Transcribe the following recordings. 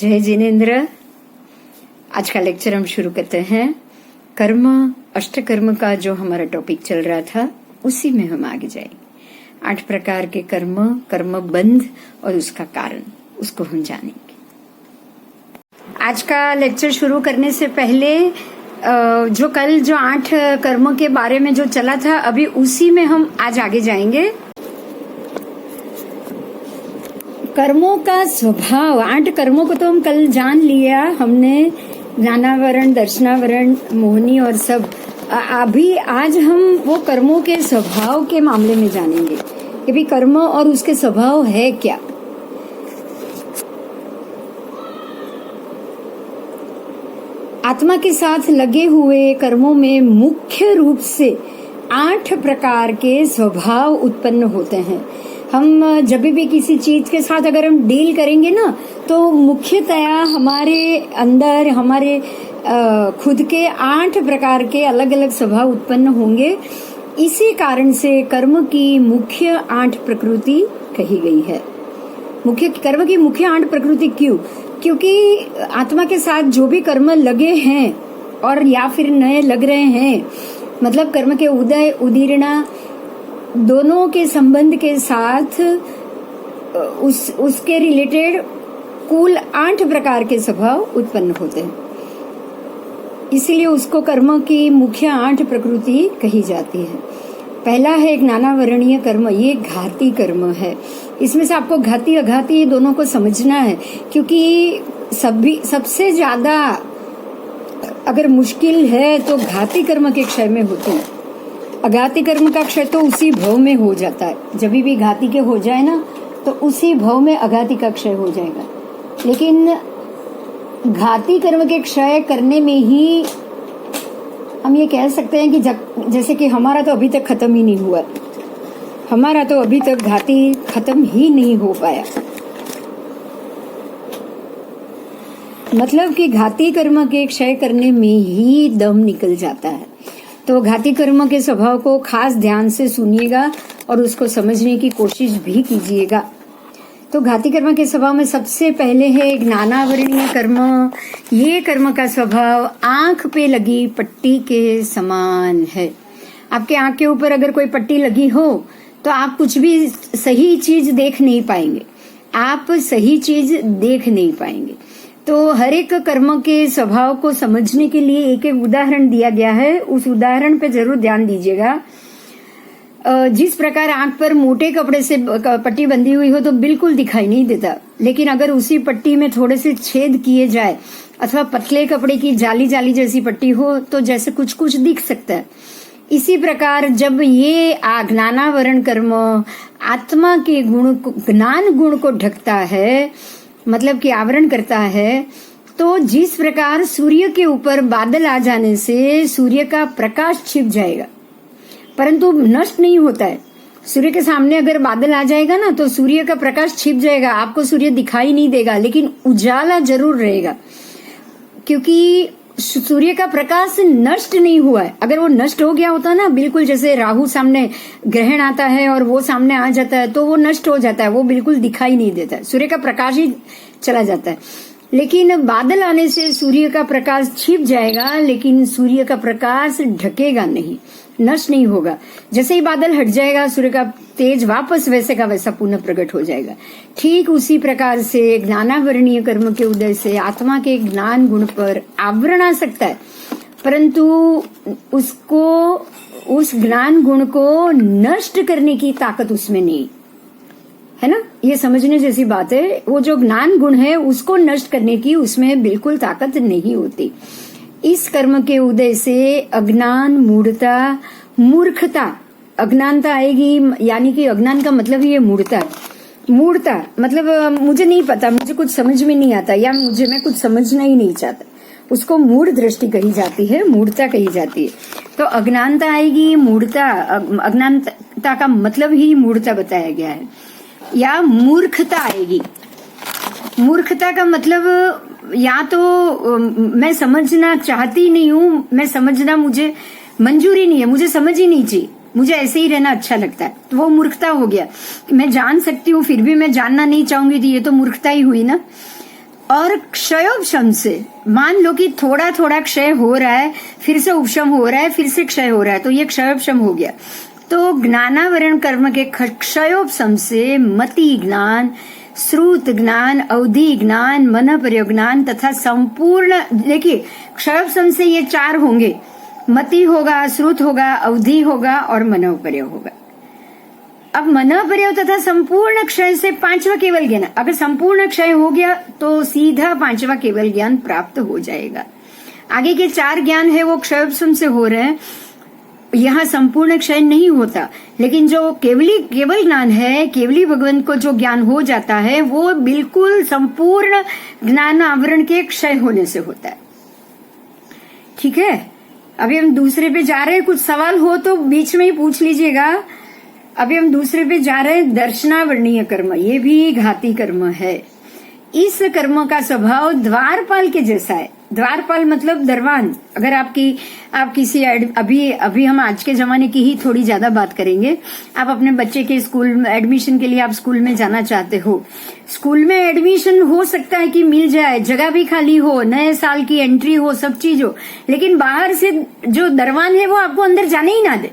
जय जिनेन्द्र। आज का लेक्चर हम शुरू करते हैं। कर्म, अष्टकर्म का जो हमारा टॉपिक चल रहा था उसी में हम आगे जाएंगे। 8 प्रकार के कर्म, कर्म बंध और उसका कारण, उसको हम जानेंगे। आज का लेक्चर शुरू करने से पहले जो कल जो 8 कर्म के बारे में जो चला था, अभी उसी में हम आज आगे जाएंगे। कर्मों का स्वभाव, 8 कर्मों को तो हम कल जान लिया हमने, ज्ञानावरण, दर्शनावरण, मोहनी और सब। अभी आज हम वो कर्मों के स्वभाव के मामले में जानेंगे कि भी कर्म और उसके स्वभाव है क्या। आत्मा के साथ लगे हुए कर्मों में मुख्य रूप से 8 प्रकार के स्वभाव उत्पन्न होते हैं। हम जब भी किसी चीज के साथ अगर हम डील करेंगे ना, तो मुख्यतया हमारे अंदर, हमारे खुद के 8 प्रकार के अलग अलग स्वभाव उत्पन्न होंगे। इसी कारण से कर्म की मुख्य 8 प्रकृति कही गई है। कर्म की मुख्य 8 प्रकृति क्यों? क्योंकि आत्मा के साथ जो भी कर्म लगे हैं और या फिर नए लग रहे हैं, मतलब कर्म के उदय उदीर्णा दोनों के संबंध के साथ उसके रिलेटेड कुल 8 प्रकार के स्वभाव उत्पन्न होते हैं। इसीलिए उसको कर्म की मुख्य 8 प्रकृति कही जाती है। पहला है ज्ञानावरणीय कर्म। ये घाती कर्म है। इसमें से आपको घाती अघाती दोनों को समझना है, क्योंकि सबसे ज्यादा अगर मुश्किल है तो घाती कर्म के क्षय में होती है। अघाती कर्म का क्षय तो उसी भव में हो जाता है। जब भी घाती के हो जाए ना, तो उसी भव में अघाती का क्षय हो जाएगा। लेकिन घाती कर्म के क्षय करने में ही हम ये कह सकते हैं कि जैसे कि हमारा तो अभी तक खत्म ही नहीं हुआ, हमारा तो अभी तक घाती खत्म ही नहीं हो पाया। मतलब कि घाती कर्म के क्षय करने में ही दम निकल जाता है। तो घाती कर्म के स्वभाव को खास ध्यान से सुनिएगा और उसको समझने की कोशिश भी कीजिएगा। तो घाती कर्म के स्वभाव में सबसे पहले है ज्ञानावरणीय कर्म। ये कर्म का स्वभाव आंख पे लगी पट्टी के समान है। आपके आंख के ऊपर अगर कोई पट्टी लगी हो तो आप कुछ भी सही चीज देख नहीं पाएंगे, आप सही चीज देख नहीं पाएंगे। तो हर एक कर्म के स्वभाव को समझने के लिए एक एक उदाहरण दिया गया है। उस उदाहरण पे जरूर ध्यान दीजिएगा। जिस प्रकार आंख पर मोटे कपड़े से पट्टी बंधी हुई हो तो बिल्कुल दिखाई नहीं देता, लेकिन अगर उसी पट्टी में थोड़े से छेद किए जाए अथवा पतले कपड़े की जाली जाली जैसी पट्टी हो तो जैसे कुछ कुछ दिख सकता है। इसी प्रकार जब ये ज्ञानावरण कर्म आत्मा के गुण, ज्ञान गुण को ढकता है, मतलब कि आवरण करता है, तो जिस प्रकार सूर्य के ऊपर बादल आ जाने से सूर्य का प्रकाश छिप जाएगा परंतु नष्ट नहीं होता है। सूर्य के सामने अगर बादल आ जाएगा ना तो सूर्य का प्रकाश छिप जाएगा, आपको सूर्य दिखाई नहीं देगा, लेकिन उजाला जरूर रहेगा, क्योंकि सूर्य का प्रकाश नष्ट नहीं हुआ है। अगर वो नष्ट हो गया होता ना, बिल्कुल जैसे राहु सामने ग्रहण आता है और वो सामने आ जाता है तो वो नष्ट हो जाता है, वो बिल्कुल दिखाई नहीं देता है, सूर्य का प्रकाश ही चला जाता है। लेकिन बादल आने से सूर्य का प्रकाश छिप जाएगा, लेकिन सूर्य का प्रकाश ढकेगा नहीं, नष्ट नहीं होगा। जैसे ही बादल हट जाएगा सूर्य का तेज वापस वैसे का वैसा पुनः प्रकट हो जाएगा। ठीक उसी प्रकार से ज्ञानावरणीय कर्म के उदय से आत्मा के ज्ञान गुण पर आवरण आ सकता है, परंतु उसको, उस ज्ञान गुण को नष्ट करने की ताकत उसमें नहीं है ना। ये समझने जैसी बात है। वो जो ज्ञान गुण है उसको नष्ट करने की उसमें बिल्कुल ताकत नहीं होती। इस कर्म के उदय से अज्ञान, मूढ़ता, मूर्खता, अज्ञानता आएगी। यानी कि अज्ञान का मतलब ये मूढ़ता। मूढ़ता मतलब मुझे नहीं पता, मुझे कुछ समझ में नहीं आता, या मैं कुछ समझना ही नहीं चाहता, उसको मूढ़ दृष्टि कही जाती है, मूढ़ता कही जाती है। तो अज्ञानता आएगी, मूढ़ता, अज्ञानता का मतलब ही मूढ़ता बताया गया है। या मूर्खता आएगी। मूर्खता का मतलब या तो मैं समझना चाहती नहीं हूँ, मैं समझना मुझे मंजूरी नहीं है, मुझे समझ ही नहीं चाहिए, मुझे ऐसे ही रहना अच्छा लगता है, तो वो मूर्खता हो गया। मैं जान सकती हूँ फिर भी मैं जानना नहीं चाहूंगी, तो ये तो मूर्खता ही हुई ना। और क्षयोपशम से, मान लो कि थोड़ा थोड़ा क्षय हो रहा है, फिर से उपशम हो रहा है, फिर से क्षय हो रहा है, तो ये क्षयोपशम हो गया। तो ज्ञानावरण कर्म के क्षयोपशम से मति ज्ञान, श्रुत ज्ञान, अवधि ज्ञान, मन पर्य ज्ञान तथा संपूर्ण, देखिए क्षयोपशम से ये 4 होंगे, मति होगा, श्रुत होगा, अवधि होगा और मनोपर्य होगा। अब मनोपर्य तथा संपूर्ण क्षय से 5वां केवल ज्ञान, अगर संपूर्ण क्षय हो गया तो सीधा 5वां केवल ज्ञान प्राप्त हो जाएगा। आगे के 4 ज्ञान है वो क्षयोपशम से हो रहे हैं, यहाँ संपूर्ण क्षय नहीं होता, लेकिन जो केवल ज्ञान है, केवली भगवंत को जो ज्ञान हो जाता है वो बिल्कुल संपूर्ण ज्ञान आवरण के क्षय होने से होता है। ठीक है, अभी हम दूसरे पे जा रहे हैं, कुछ सवाल हो तो बीच में ही पूछ लीजिएगा। अभी हम दूसरे पे जा रहे हैं, दर्शनावर्णीय कर्म, ये भी घाती कर्म है। इस कर्म का स्वभाव द्वारपाल के जैसा है। द्वारपाल मतलब दरवान। अगर आप किसी अभी हम आज के जमाने की ही थोड़ी ज्यादा बात करेंगे। आप अपने बच्चे के स्कूल एडमिशन के लिए आप स्कूल में जाना चाहते हो, स्कूल में एडमिशन हो सकता है कि मिल जाए, जगह भी खाली हो, नए साल की एंट्री हो, सब चीज हो, लेकिन बाहर से जो दरवान है वो आपको अंदर जाने ही ना दे।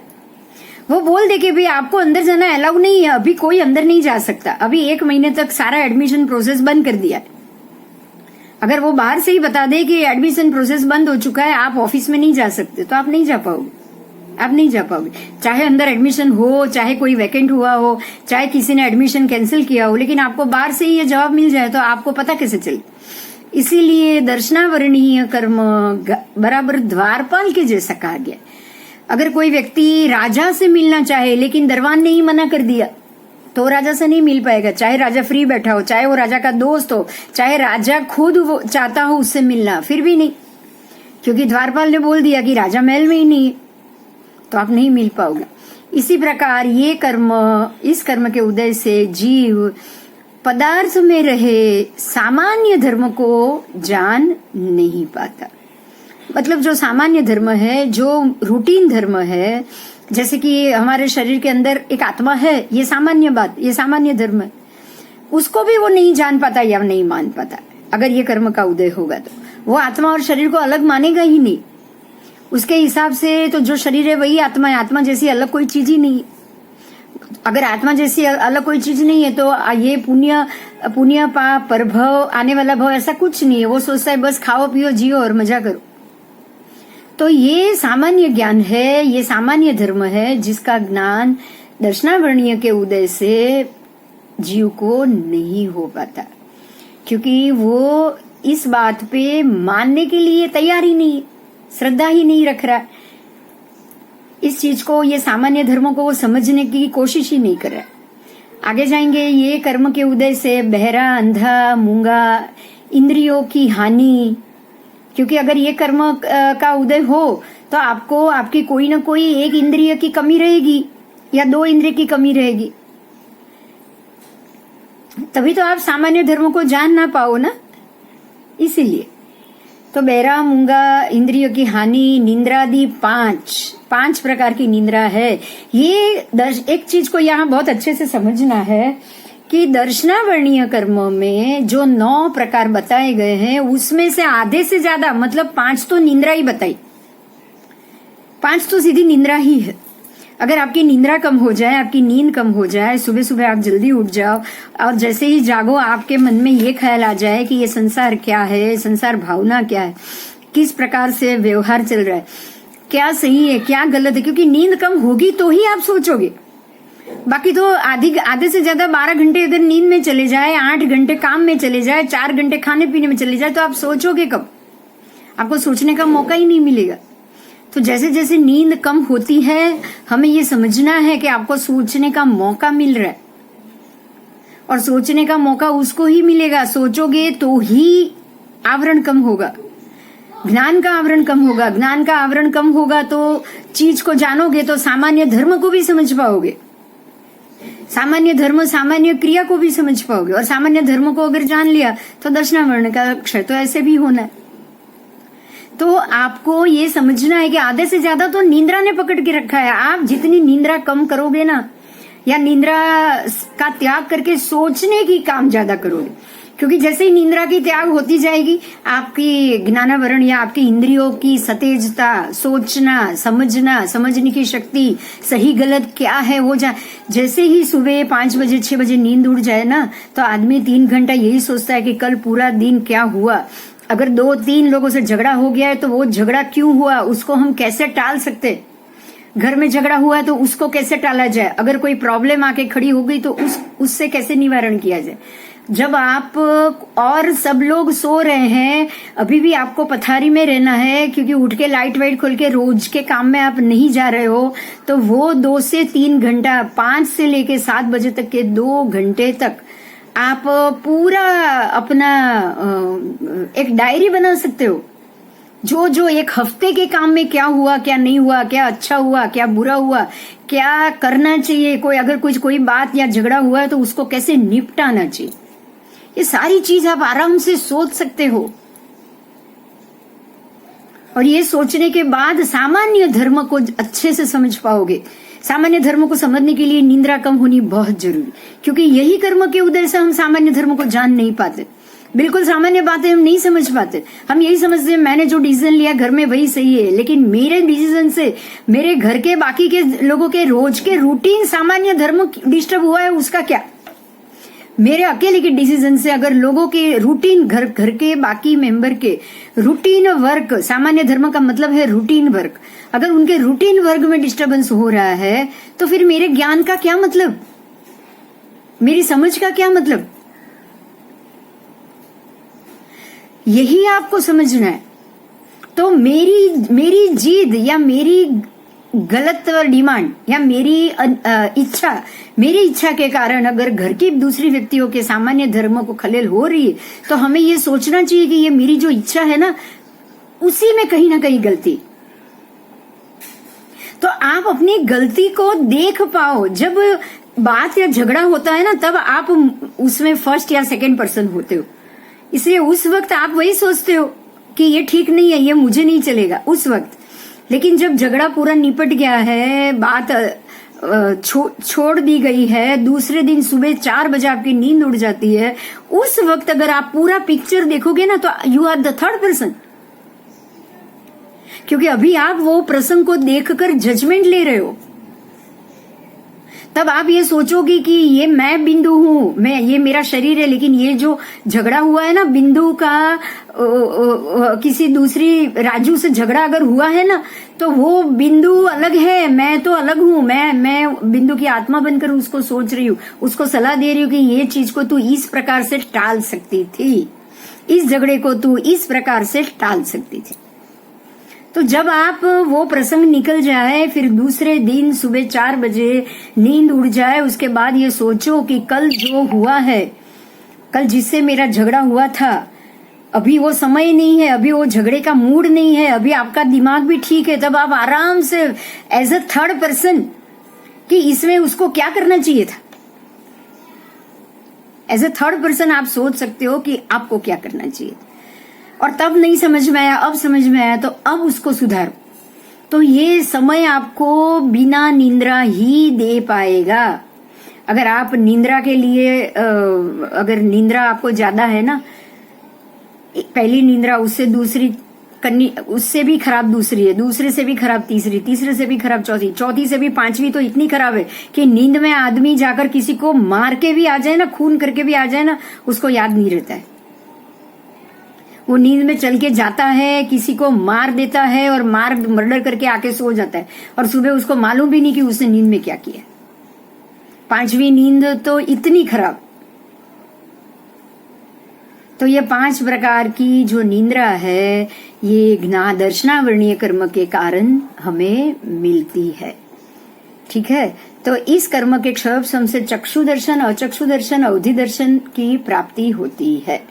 वो बोल दे कि भाई आपको अंदर जाना अलाउ नहीं है, अभी कोई अंदर नहीं जा सकता, अभी 1 महीने तक सारा एडमिशन प्रोसेस बंद कर दिया है। अगर वो बाहर से ही बता दे कि एडमिशन प्रोसेस बंद हो चुका है, आप ऑफिस में नहीं जा सकते, तो आप नहीं जा पाओगे, आप नहीं जा पाओगे। चाहे अंदर एडमिशन हो, चाहे कोई वैकेंट हुआ हो, चाहे किसी ने एडमिशन कैंसिल किया हो, लेकिन आपको बाहर से ही ये जवाब मिल जाए तो आपको पता कैसे चले। इसीलिए दर्शनावरणीय कर्म बराबर द्वारपाल के जैसा कहा गया। अगर कोई व्यक्ति राजा से मिलना चाहे लेकिन दरबान ने ही मना कर दिया तो राजा से नहीं मिल पाएगा, चाहे राजा फ्री बैठा हो, चाहे वो राजा का दोस्त हो, चाहे राजा खुद वो चाहता हो उससे मिलना, फिर भी नहीं, क्योंकि द्वारपाल ने बोल दिया कि राजा महल में ही नहीं है, तो आप नहीं मिल पाओगे। इसी प्रकार ये कर्म, इस कर्म के उदय से जीव पदार्थ में रहे सामान्य धर्म को जान नहीं पाता। मतलब जो सामान्य धर्म है, जो रूटीन धर्म है, जैसे कि हमारे शरीर के अंदर एक आत्मा है, ये सामान्य बात, ये सामान्य धर्म है, उसको भी वो नहीं जान पाता या नहीं मान पाता। अगर ये कर्म का उदय होगा तो वो आत्मा और शरीर को अलग मानेगा ही नहीं। उसके हिसाब से तो जो शरीर है वही आत्मा है, आत्मा जैसी अलग कोई चीज ही नहीं। अगर आत्मा जैसी अलग कोई चीज नहीं है तो ये पुण्य पाप परभव आने वाला भव ऐसा कुछ नहीं है। वो सोचता है बस खाओ पियो जियो और मजा करो। तो ये सामान्य ज्ञान है, ये सामान्य धर्म है जिसका ज्ञान दर्शनावरणीय के उदय से जीव को नहीं हो पाता, क्योंकि वो इस बात पे मानने के लिए तैयार ही नहीं, श्रद्धा ही नहीं रख रहा, इस चीज को, ये सामान्य धर्मों को वो समझने की कोशिश ही नहीं कर रहा। आगे जाएंगे, ये कर्म के उदय से बहरा, अंधा, मूंगा, इंद्रियों की हानि, क्योंकि अगर ये कर्म का उदय हो तो आपको आपकी कोई ना कोई एक इंद्रिय की कमी रहेगी या 2 इंद्रिय की कमी रहेगी, तभी तो आप सामान्य धर्म को जान ना पाओ ना। इसीलिए तो बहरा, मूंगा, इंद्रियों की हानि, निंद्रादि 5 प्रकार की निंद्रा है। ये एक चीज को यहाँ बहुत अच्छे से समझना है कि दर्शनावरणीय कर्म में जो 9 प्रकार बताए गए हैं उसमें से आधे से ज्यादा, मतलब 5 तो निंद्रा ही बताई, 5 तो सीधी निंद्रा ही है। अगर आपकी निंद्रा कम हो जाए, आपकी नींद कम हो जाए, सुबह सुबह आप जल्दी उठ जाओ और जैसे ही जागो आपके मन में ये ख्याल आ जाए कि ये संसार क्या है, संसार भावना क्या है, किस प्रकार से व्यवहार चल रहा है, क्या सही है क्या गलत है, क्योंकि नींद कम होगी तो ही आप सोचोगे। बाकी तो आधे से ज्यादा 12 घंटे अगर नींद में चले जाए, 8 घंटे काम में चले जाए, 4 घंटे खाने पीने में चले जाए, तो आप सोचोगे कब? आपको सोचने का मौका ही नहीं मिलेगा। तो जैसे जैसे नींद कम होती है, हमें ये समझना है कि आपको सोचने का मौका मिल रहा है, और सोचने का मौका उसको ही मिलेगा, सोचोगे तो ही आवरण कम होगा, ज्ञान का आवरण कम होगा। ज्ञान का आवरण कम होगा तो चीज को जानोगे तो सामान्य धर्म को भी समझ पाओगे, सामान्य धर्म सामान्य क्रिया को भी समझ पाओगे, और सामान्य धर्म को अगर जान लिया तो दर्शनावरण का क्षय तो ऐसे भी होना है। तो आपको ये समझना है कि आधे से ज्यादा तो निंद्रा ने पकड़ के रखा है। आप जितनी निंद्रा कम करोगे ना, या निंद्रा का त्याग करके सोचने की काम ज्यादा करोगे, क्योंकि जैसे ही निंद्रा की त्याग होती जाएगी, आपकी ज्ञानावरण या आपकी इंद्रियों की सतेजता, सोचना, समझना, समझने की शक्ति, सही गलत क्या है वो जैसे ही सुबह 5 बजे 6 बजे नींद उड़ जाए ना, तो आदमी 3 घंटा यही सोचता है कि कल पूरा दिन क्या हुआ। अगर 2-3 लोगों से झगड़ा हो गया है तो वो झगड़ा क्यों हुआ, उसको हम कैसे टाल सकते। घर में झगड़ा हुआ है तो उसको कैसे टाला जाए। अगर कोई प्रॉब्लम आके खड़ी हो गई तो उससे कैसे निवारण किया जाए। जब आप और सब लोग सो रहे हैं, अभी भी आपको पथारी में रहना है, क्योंकि उठ के लाइट वाइट खोल के रोज के काम में आप नहीं जा रहे हो, तो वो 2 से 3 घंटा, 5 से लेके 7 बजे तक के 2 घंटे तक आप पूरा अपना एक डायरी बना सकते हो। जो एक हफ्ते के काम में क्या हुआ, क्या नहीं हुआ, क्या अच्छा हुआ, क्या बुरा हुआ, क्या करना चाहिए, अगर कोई बात या झगड़ा हुआ है तो उसको कैसे निपटाना चाहिए, ये सारी चीज आप आराम से सोच सकते हो। और ये सोचने के बाद सामान्य धर्म को अच्छे से समझ पाओगे। सामान्य धर्म को समझने के लिए निंद्रा कम होनी बहुत जरूरी, क्योंकि यही कर्म के उदय से हम सामान्य धर्म को जान नहीं पाते। बिल्कुल सामान्य बातें हम नहीं समझ पाते। हम यही समझते हैं मैंने जो डिसीजन लिया घर में वही सही है, लेकिन मेरे डिसीजन से मेरे घर के बाकी के लोगों के रोज के रूटीन सामान्य धर्म डिस्टर्ब हुआ है, उसका क्या। मेरे अकेले के डिसीजन से अगर लोगों के रूटीन, घर के बाकी मेंबर के रूटीन वर्क, सामान्य धर्म का मतलब है रूटीन वर्क, अगर उनके रूटीन वर्क में डिस्टर्बेंस हो रहा है तो फिर मेरे ज्ञान का क्या मतलब, मेरी समझ का क्या मतलब। यही आपको समझना है। तो मेरी जिद या मेरी गलत डिमांड या मेरी इच्छा के कारण अगर घर के दूसरी व्यक्तियों के सामान्य धर्म को खलेल हो रही है, तो हमें ये सोचना चाहिए कि ये मेरी जो इच्छा है ना, उसी में कहीं ना कहीं गलती। तो आप अपनी गलती को देख पाओ। जब बात या झगड़ा होता है ना, तब आप उसमें फर्स्ट या सेकंड पर्सन होते हो, इसलिए उस वक्त आप वही सोचते हो कि ये ठीक नहीं है, ये मुझे नहीं चलेगा उस वक्त। लेकिन जब झगड़ा पूरा निपट गया है, बात छोड़ दी गई है, दूसरे दिन सुबह 4 बजे आपकी नींद उड़ जाती है, उस वक्त अगर आप पूरा पिक्चर देखोगे ना, तो you are the third person. क्योंकि अभी आप वो प्रसंग को देखकर जजमेंट ले रहे हो। तब आप ये सोचोगे कि ये मैं बिंदु हूं, ये मेरा शरीर है, लेकिन ये जो झगड़ा हुआ है ना बिंदु का, किसी दूसरी राजू से झगड़ा अगर हुआ है ना, तो वो बिंदु अलग है, मैं तो अलग हूं। मैं बिंदु की आत्मा बनकर उसको सोच रही हूँ, उसको सलाह दे रही हूँ कि ये चीज को तू इस प्रकार से टाल सकती थी, इस झगड़े को तू इस प्रकार से टाल सकती थी। तो जब आप वो प्रसंग निकल जाए, फिर दूसरे दिन सुबह 4 बजे नींद उड़ जाए, उसके बाद ये सोचो कि कल जो हुआ है, कल जिससे मेरा झगड़ा हुआ था, अभी वो समय नहीं है, अभी वो झगड़े का मूड नहीं है, अभी आपका दिमाग भी ठीक है, तब आप आराम से एज अ थर्ड पर्सन कि इसमें उसको क्या करना चाहिए था, एज अ थर्ड पर्सन आप सोच सकते हो कि आपको क्या करना चाहिए। और तब नहीं समझ में आया, अब समझ में आया, तो अब उसको सुधारो। तो ये समय आपको बिना निंद्रा ही दे पाएगा। अगर आप निंद्रा के लिए अगर निंद्रा आपको ज्यादा है ना, पहली निंद्रा, उससे दूसरी करनी, उससे भी खराब दूसरी है, दूसरे से भी खराब तीसरी, तीसरे से भी खराब चौथी, चौथी से भी पांचवी तो इतनी खराब है कि नींद में आदमी जाकर किसी को मार के भी आ जाए ना, खून करके भी आ जाए ना, उसको याद नहीं रहता है। वो नींद में चल के जाता है, किसी को मार देता है और मर्डर करके आके सो जाता है, और सुबह उसको मालूम भी नहीं कि उसने नींद में क्या किया। पांचवी नींद तो इतनी खराब। तो ये 5 प्रकार की जो निंद्रा है, ये दर्शनावरणीय कर्म के कारण हमें मिलती है। ठीक है। तो इस कर्म के क्षय से चक्षु दर्शन, अचक्षु दर्शन, अवधि दर्शन की प्राप्ति होती है,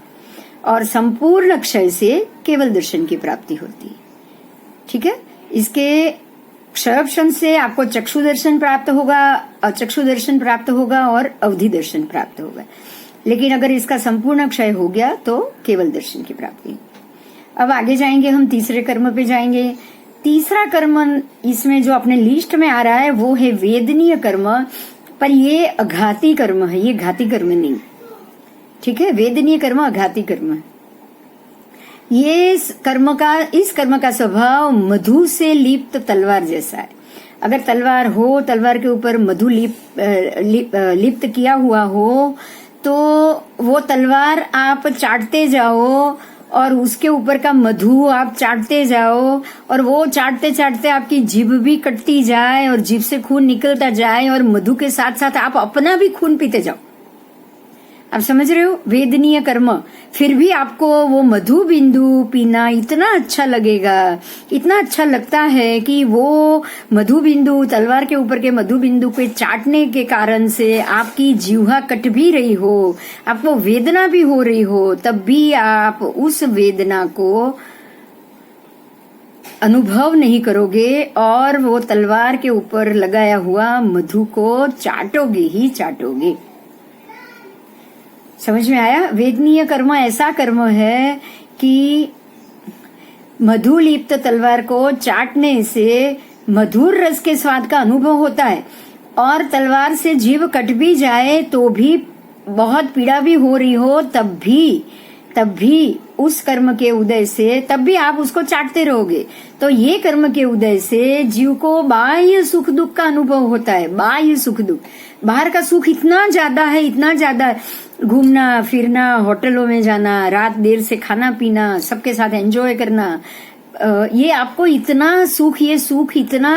और संपूर्ण क्षय से केवल दर्शन की प्राप्ति होती है। ठीक है। इसके क्षय से आपको चक्षु दर्शन प्राप्त होगा, अचक्षु दर्शन प्राप्त होगा और अवधि दर्शन प्राप्त होगा। लेकिन अगर इसका संपूर्ण क्षय हो गया तो केवल दर्शन की प्राप्ति। अब आगे जाएंगे, हम तीसरे कर्म पे जाएंगे। तीसरा कर्म इसमें जो अपने लिस्ट में आ रहा है वो है वेदनीय कर्म, पर ये घाती कर्म है, ये घाती कर्म नहीं। ठीक है, वेदनीय कर्म अघाती कर्म है। इस कर्म का स्वभाव मधु से लिप्त तलवार जैसा है। अगर तलवार हो, तलवार के ऊपर मधु लिप्त किया हुआ हो, तो वो तलवार आप चाटते जाओ और उसके ऊपर का मधु आप चाटते जाओ, और वो चाटते चाटते आपकी जीभ भी कटती जाए और जीभ से खून निकलता जाए, और मधु के साथ साथ आप अपना भी खून पीते जाओ। आप समझ रहे हो? वेदनीय कर्म। फिर भी आपको वो मधु बिंदु पीना इतना अच्छा लगेगा, इतना अच्छा लगता है कि वो मधु बिंदु, तलवार के ऊपर के मधु बिंदु के चाटने के कारण से आपकी जीवा कट भी रही हो, आपको वेदना भी हो रही हो, तब भी आप उस वेदना को अनुभव नहीं करोगे और वो तलवार के ऊपर लगाया हुआ मधु को चाटोगे ही चाटोगे। समझ में आया? वेदनीय कर्म ऐसा कर्म है कि मधुलिप्त तलवार को चाटने से मधुर रस के स्वाद का अनुभव होता है, और तलवार से जीभ कट भी जाए तो भी बहुत पीड़ा भी हो रही हो, तब भी उस कर्म के उदय से तब भी आप उसको चाटते रहोगे। तो ये कर्म के उदय से जीव को बाह्य सुख दुख का अनुभव होता है। बाह्य सुख दुख, बाहर का सुख इतना ज्यादा है, इतना ज्यादा, घूमना फिरना, होटलों में जाना, रात देर से खाना पीना, सबके साथ एंजॉय करना, ये आपको इतना सुख, ये सुख इतना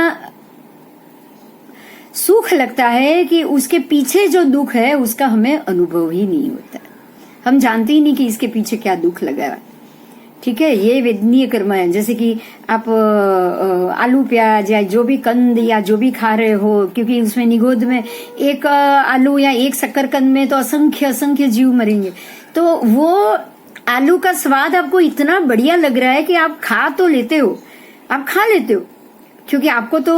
सुख लगता है कि उसके पीछे जो दुख है उसका हमें अनुभव ही नहीं होता। हम जानते ही नहीं कि इसके पीछे क्या दुख लगा है। ठीक है, ये वेदनीय कर्म है। जैसे कि आप आलू प्याज या जो भी कंद या जो भी खा रहे हो, क्योंकि उसमें निगोद में एक आलू या एक शकरकंद में तो असंख्य जीव मरेंगे, तो वो आलू का स्वाद आपको इतना बढ़िया लग रहा है कि आप खा तो लेते हो, आप खा लेते हो, क्योंकि आपको तो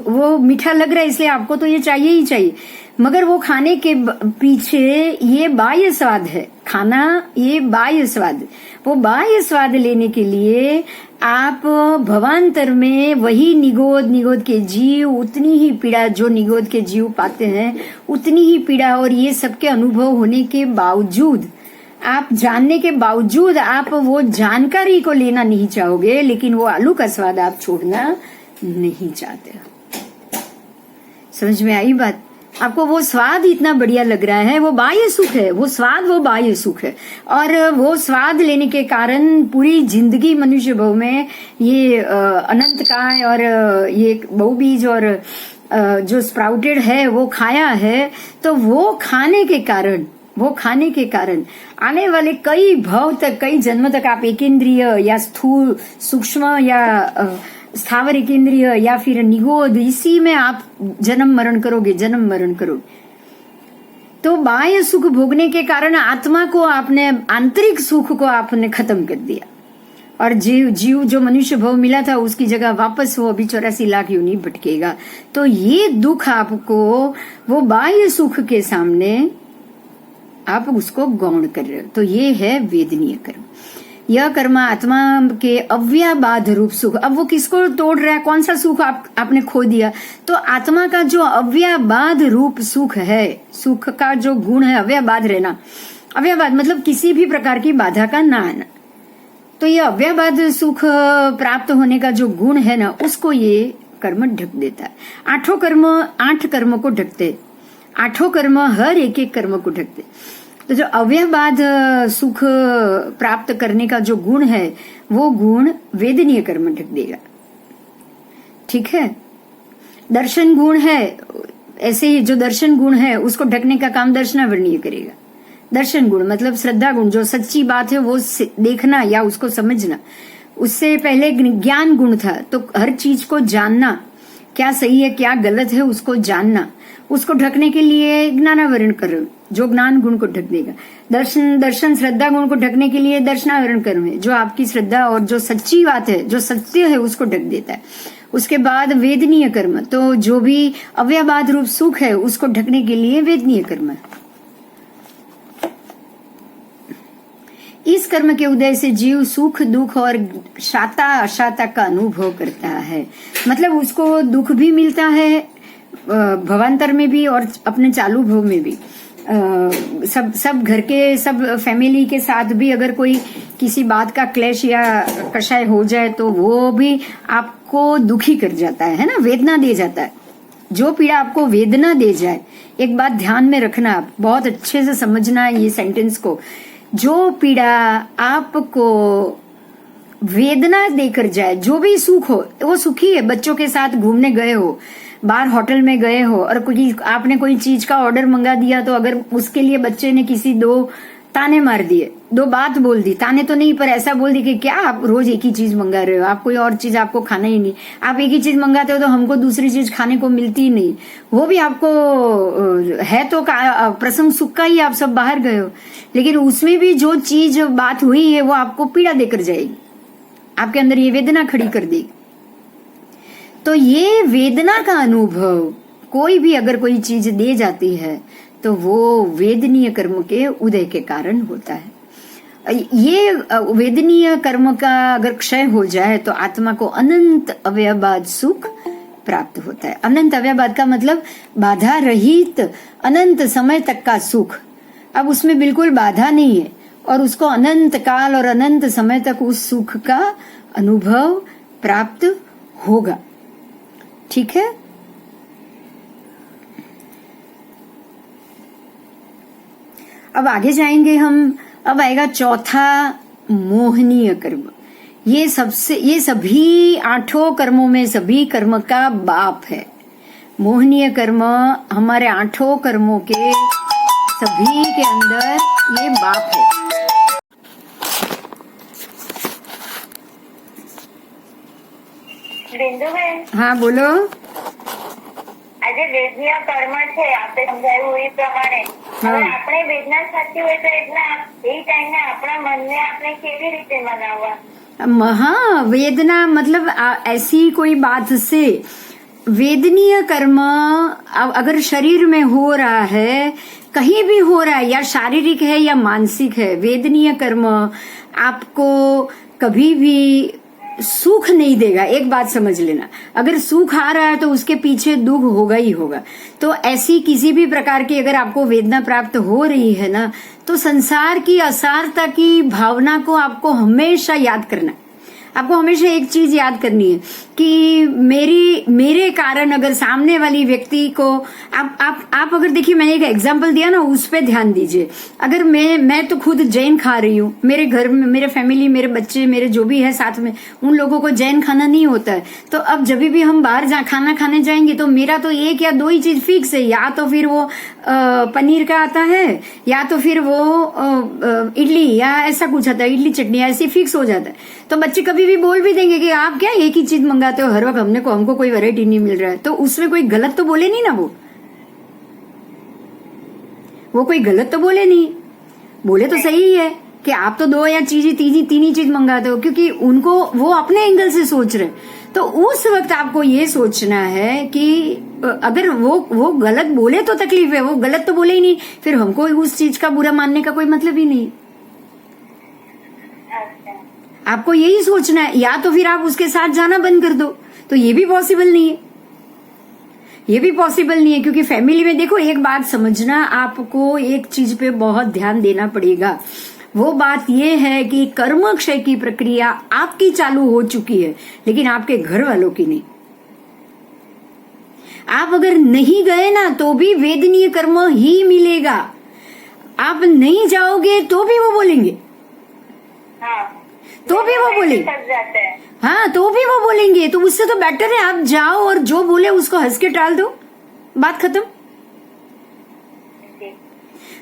वो मीठा लग रहा है, इसलिए आपको तो ये चाहिए ही चाहिए। मगर वो खाने के पीछे ये बाह्य स्वाद है, खाना ये बाह्य स्वाद, वो बाह्य स्वाद लेने के लिए आप भवांतर में वही निगोद के जीव, उतनी ही पीड़ा जो निगोद के जीव पाते हैं, उतनी ही पीड़ा, और ये सबके अनुभव होने के बावजूद, आप जानने के बावजूद आप वो जानकारी को लेना नहीं चाहोगे, लेकिन वो आलू का स्वाद आप छोड़ना नहीं चाहते हो। समझ में आई बात? आपको वो स्वाद इतना बढ़िया लग रहा है, वो बाह्य सुख है, वो स्वाद वो बाह्य सुख है, और वो स्वाद लेने के कारण पूरी जिंदगी मनुष्य भव में ये अनंत काय और ये बहुबीज और जो स्प्राउटेड है वो खाया है, तो वो खाने के कारण आने वाले कई भव तक, कई जन्म तक आप एकेंद्रिय या स्थूल सूक्ष्म या स्थावर एकेंद्रिय या फिर निगोद, इसी में आप जन्म मरण करोगे। तो बाह्य सुख भोगने के कारण आत्मा को आपने, आंतरिक सुख को आपने खत्म कर दिया, और जीव जो मनुष्य भव मिला था उसकी जगह वापस वो अभी 84 लाख योनि भटकेगा। तो ये दुख आपको, वो बाह्य सुख के सामने आप उसको गौण कर रहे हो। तो ये है वेदनीय कर्म। यह कर्म आत्मा के अव्याबाध रूप सुख। अब वो किसको तोड़ रहा है? कौन सा सुख आपने खो दिया? तो आत्मा का जो अव्याबाध रूप सुख है, सुख का जो गुण है अव्याबाध रहना, अव्याबाध मतलब किसी भी प्रकार की बाधा का ना आना। तो ये अव्याबाध सुख प्राप्त होने का जो गुण है ना, उसको ये कर्म ढक देता है। 8 कर्म को ढकते, 8 कर्म हर एक कर्म को ढकते। तो जो अव्याबाध सुख प्राप्त करने का जो गुण है, वो गुण वेदनीय कर्म ढक देगा। ठीक है, दर्शन गुण है, ऐसे ही जो दर्शन गुण है उसको ढकने का काम दर्शनावरणीय करेगा। दर्शन गुण मतलब श्रद्धा गुण, जो सच्ची बात है वो देखना या उसको समझना। उससे पहले ज्ञान गुण था, तो हर चीज को जानना, क्या सही है क्या गलत है उसको जानना, उसको ढकने के लिए ज्ञानावरण कर्म, जो ज्ञान गुण को ढक देगा। दर्शन श्रद्धा गुण को ढकने के लिए दर्शनावरण कर्म है, जो आपकी श्रद्धा और जो सच्ची बात है, जो सत्य है उसको ढक देता है। उसके बाद वेदनीय कर्म, तो जो भी अव्याबाध रूप सुख है उसको ढकने के लिए वेदनीय कर्म है। इस कर्म के उदय से जीव सुख दुख और शाता अशाता का अनुभव करता है। मतलब उसको दुख भी मिलता है भवांतर में भी और अपने चालू भव में भी। सब घर के सब फैमिली के साथ भी अगर कोई किसी बात का क्लेश या कषाय हो जाए तो वो भी आपको दुखी कर जाता है ना, वेदना दे जाता है। जो पीड़ा आपको वेदना दे जाए, एक बात ध्यान में रखना, आप बहुत अच्छे से समझना ये सेंटेंस को, जो पीड़ा आपको वेदना देकर जाए, जो भी सुख हो, वो सुखी है। बच्चों के साथ घूमने गए हो, बाहर होटल में गए हो और कोई आपने कोई चीज का ऑर्डर मंगा दिया, तो अगर उसके लिए बच्चे ने किसी दो ताने मार दिए, दो बात बोल दी, ताने तो नहीं पर ऐसा बोल दी कि क्या आप रोज एक ही चीज मंगा रहे हो, आप कोई और चीज आपको खाना ही नहीं, आप एक ही चीज मंगाते हो तो हमको दूसरी चीज खाने को मिलती ही नहीं, वो भी आपको है तो प्रसंग सुख का ही, आप सब बाहर गए हो, लेकिन उसमें भी जो चीज बात हुई है वो आपको पीड़ा देकर जाएगी, आपके अंदर ये वेदना खड़ी कर देगी। तो ये वेदना का अनुभव कोई भी अगर कोई चीज दे जाती है तो वो वेदनीय कर्म के उदय के कारण होता है। ये वेदनीय कर्म का अगर क्षय हो जाए तो आत्मा को अनंत अव्ययबाद सुख प्राप्त होता है। अनंत अव्ययबाद का मतलब बाधा रहित अनंत समय तक का सुख। अब उसमें बिल्कुल बाधा नहीं है और उसको अनंत काल और अनंत समय तक उस सुख का अनुभव प्राप्त होगा। ठीक है। अब आगे जाएंगे हम। अब आएगा चौथा, मोहनीय कर्म। ये सभी 8 कर्मों में सभी कर्म का बाप है। मोहनीय कर्म हमारे 8 कर्मों के सभी के अंदर ये बाप है। બિંદુબેન, हाँ बोलो। આજે વેદના કર્મ છે આપણે સમજાયું એ પ્રમાણે હવે આપણે વેદના સાચી હોય તો એટલા એ ટાઈમે આપણા મનને આપણે કેવી રીતે મનાવવા? हाँ, वेदना मतलब ऐसी कोई बात से वेदनीय कर्म अगर शरीर में हो रहा है, कहीं भी हो रहा है, या शारीरिक है या मानसिक है, वेदनीय कर्म आपको कभी भी सुख नहीं देगा। एक बात समझ लेना, अगर सुख आ रहा है तो उसके पीछे दुख होगा ही होगा। तो ऐसी किसी भी प्रकार की अगर आपको वेदना प्राप्त हो रही है ना, तो संसार की असारता की भावना को आपको हमेशा याद करना है। आपको हमेशा एक चीज याद करनी है कि मेरे कारण अगर सामने वाली व्यक्ति को आप अगर देखिए, मैंने एक एग्जांपल दिया ना, उस पे ध्यान दीजिए। अगर मैं तो खुद जैन खा रही हूँ, मेरे घर में मेरे फैमिली, मेरे बच्चे, मेरे जो भी है साथ में, उन लोगों को जैन खाना नहीं होता है, तो अब जब भी हम बाहर खाना खाने जाएंगे तो मेरा तो 1 या 2 ही चीज फिक्स है, या तो फिर वो पनीर का आता है, या तो फिर वो इडली या ऐसा कुछ आता है, इडली चटनी ऐसे फिक्स हो जाता है। तो बच्चे कभी भी बोल भी देंगे कि आप क्या एक ही चीज मंगाते हो हर वक्त, हमको कोई वैरायटी नहीं मिल रहा है। तो उसमें कोई गलत तो बोले नहीं ना, वो कोई गलत तो बोले नहीं, बोले तो सही है कि आप तो 2 या तीन ही चीज मंगाते हो, क्योंकि उनको वो अपने एंगल से सोच रहे। तो उस वक्त आपको ये सोचना है कि अगर वो गलत बोले तो तकलीफ है, वो गलत तो बोले ही नहीं, फिर हमको उस चीज का बुरा मानने का कोई मतलब ही नहीं। आपको यही सोचना है, या तो फिर आप उसके साथ जाना बंद कर दो, तो ये भी पॉसिबल नहीं है, ये भी पॉसिबल नहीं है। क्योंकि फैमिली में देखो, एक बात समझना, आपको एक चीज पे बहुत ध्यान देना पड़ेगा। वो बात ये है कि कर्म क्षय की प्रक्रिया आपकी चालू हो चुकी है, लेकिन आपके घर वालों की नहीं। आप अगर नहीं गए ना तो भी वेदनीय कर्म ही मिलेगा, आप नहीं जाओगे तो भी वो बोलेंगे, तो भी वो बोलेंगे, हाँ तो भी वो बोलेंगे। तो उससे तो बेटर है आप जाओ और जो बोले उसको हंस के टाल दो, बात खत्म।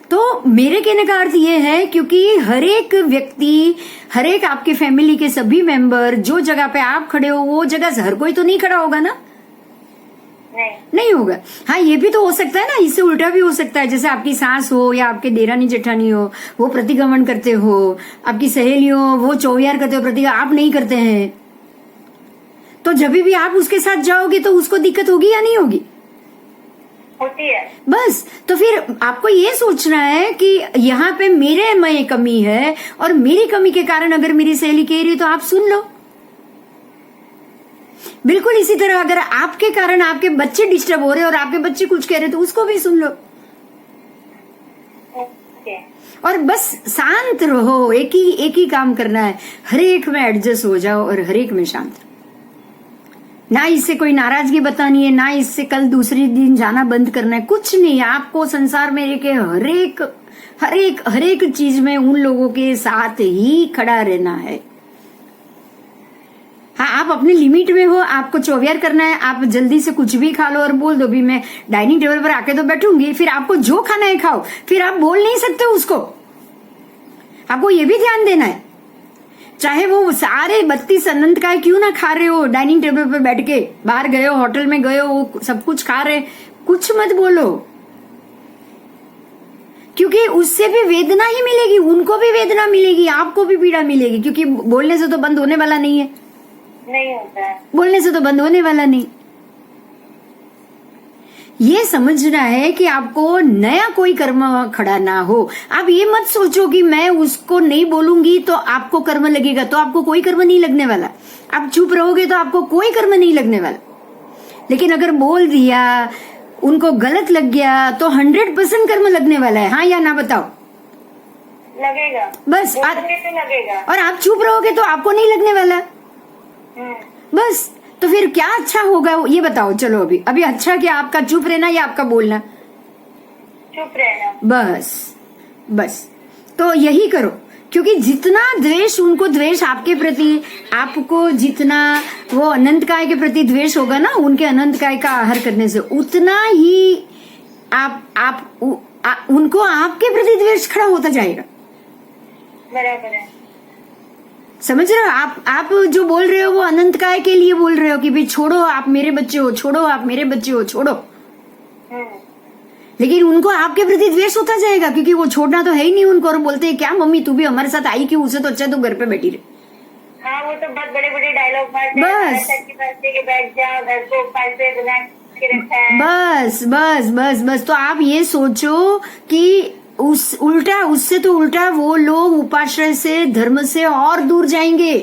तो मेरे कहने का अर्थ ये है, क्योंकि हर एक व्यक्ति, हर एक आपके फैमिली के सभी मेंबर, जो जगह पे आप खड़े हो वो जगह से हर कोई तो नहीं खड़ा होगा ना, नहीं होगा। हाँ, ये भी तो हो सकता है ना, इससे उल्टा भी हो सकता है। जैसे आपकी सास हो या आपके देरानी जेठानी हो, वो प्रतिगमन करते हो, आपकी सहेली हो, वो चौयार करते हो, प्रतिगमन आप नहीं करते हैं, तो जब भी आप उसके साथ जाओगे तो उसको दिक्कत होगी या नहीं होगी? होती है। बस, तो फिर आपको ये सोचना है कि यहाँ पे मेरे में कमी है और मेरी कमी के कारण अगर मेरी सहेली कह रही है तो आप सुन लो। बिल्कुल इसी तरह अगर आपके कारण आपके बच्चे डिस्टर्ब हो रहे हैं और आपके बच्चे कुछ कह रहे हैं तो उसको भी सुन लो। ओके। और बस शांत रहो, एक ही काम करना है, हर एक में एडजस्ट हो जाओ और हर एक में शांत रहो। ना इससे कोई नाराजगी बतानी है, ना इससे कल दूसरे दिन जाना बंद करना है, कुछ नहीं। आपको संसार में एक हर एक चीज में उन लोगों के साथ ही खड़ा रहना है। हाँ, आप अपने लिमिट में हो, आपको चौवियर करना है, आप जल्दी से कुछ भी खा लो और बोल दो भी मैं डाइनिंग टेबल पर आके तो बैठूंगी, फिर आपको जो खाना है खाओ, फिर आप बोल नहीं सकते उसको। आपको ये भी ध्यान देना है, चाहे वो सारे 32 अनंत काय क्यों ना खा रहे हो, डाइनिंग टेबल पर बैठ के, बाहर गए हो, होटल में गए हो, वो सब कुछ खा रहे, कुछ मत बोलो, क्योंकि उससे भी वेदना ही मिलेगी, उनको भी वेदना मिलेगी, आपको भी पीड़ा मिलेगी, क्योंकि बोलने से तो बंद होने वाला नहीं है, नहीं होता है, बोलने से तो बंद होने वाला नहीं। ये समझना है कि आपको नया कोई कर्म खड़ा ना हो। आप ये मत सोचो कि मैं उसको नहीं बोलूंगी तो आपको कर्म लगेगा, तो आपको कोई कर्म नहीं लगने वाला। आप चुप रहोगे तो आपको कोई कर्म नहीं लगने वाला। लेकिन अगर बोल दिया, उनको गलत लग गया, तो 100% कर्म लगने वाला है। हाँ या ना बताओ? लगेगा, बस बोलोगे तो लगेगा। और आप चुप रहोगे तो आपको नहीं लगने वाला। बस, तो फिर क्या अच्छा होगा ये बताओ। चलो अभी अच्छा क्या, आपका चुप रहना या आपका बोलना? चुप रहना। बस तो यही करो, क्योंकि जितना द्वेष उनको, द्वेष आपके प्रति, आपको जितना वो अनंत काय के प्रति द्वेष होगा ना, उनके अनंत काय का आहार करने से, उतना ही उनको आपके प्रति द्वेष खड़ा होता जाएगा। बराबर है। समझ रहे हो? आप जो बोल रहे हो वो अनंत काय के लिए बोल रहे हो कि भाई छोड़ो, आप मेरे बच्चे हो, छोड़ो, आप मेरे बच्चे हो, छोड़ो। लेकिन उनको आपके प्रति द्वेष होता जाएगा, क्योंकि वो छोड़ना तो है ही नहीं उनको, और बोलते हैं क्या मम्मी तू भी हमारे साथ आई क्यों, उसे तो अच्छा तू घर पे बैठी रहे। हाँ, वो तो बहुत बड़े बड़े डायलॉग मारते हैं, बैठ जाओ, घर को पैसे बना के रखा है। बस तो आप ये सोचो कि उससे तो उल्टा वो लोग उपाश्रय से, धर्म से और दूर जाएंगे।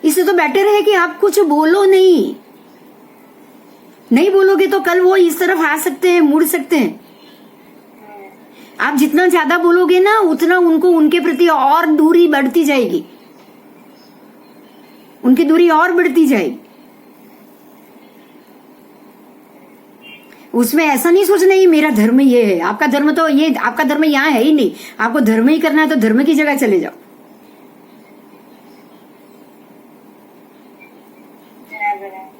इससे तो बेटर है कि आप कुछ बोलो नहीं बोलोगे तो कल वो इस तरफ आ सकते हैं, मुड़ सकते हैं। आप जितना ज्यादा बोलोगे ना, उतना उनको उनके प्रति और दूरी बढ़ती जाएगी, उनकी दूरी और बढ़ती जाएगी। उसमें ऐसा नहीं सोचना ये मेरा धर्म ये है, आपका धर्म तो ये, आपका धर्म यहाँ है ही नहीं। आपको धर्म ही करना है तो धर्म की जगह चले जाओ।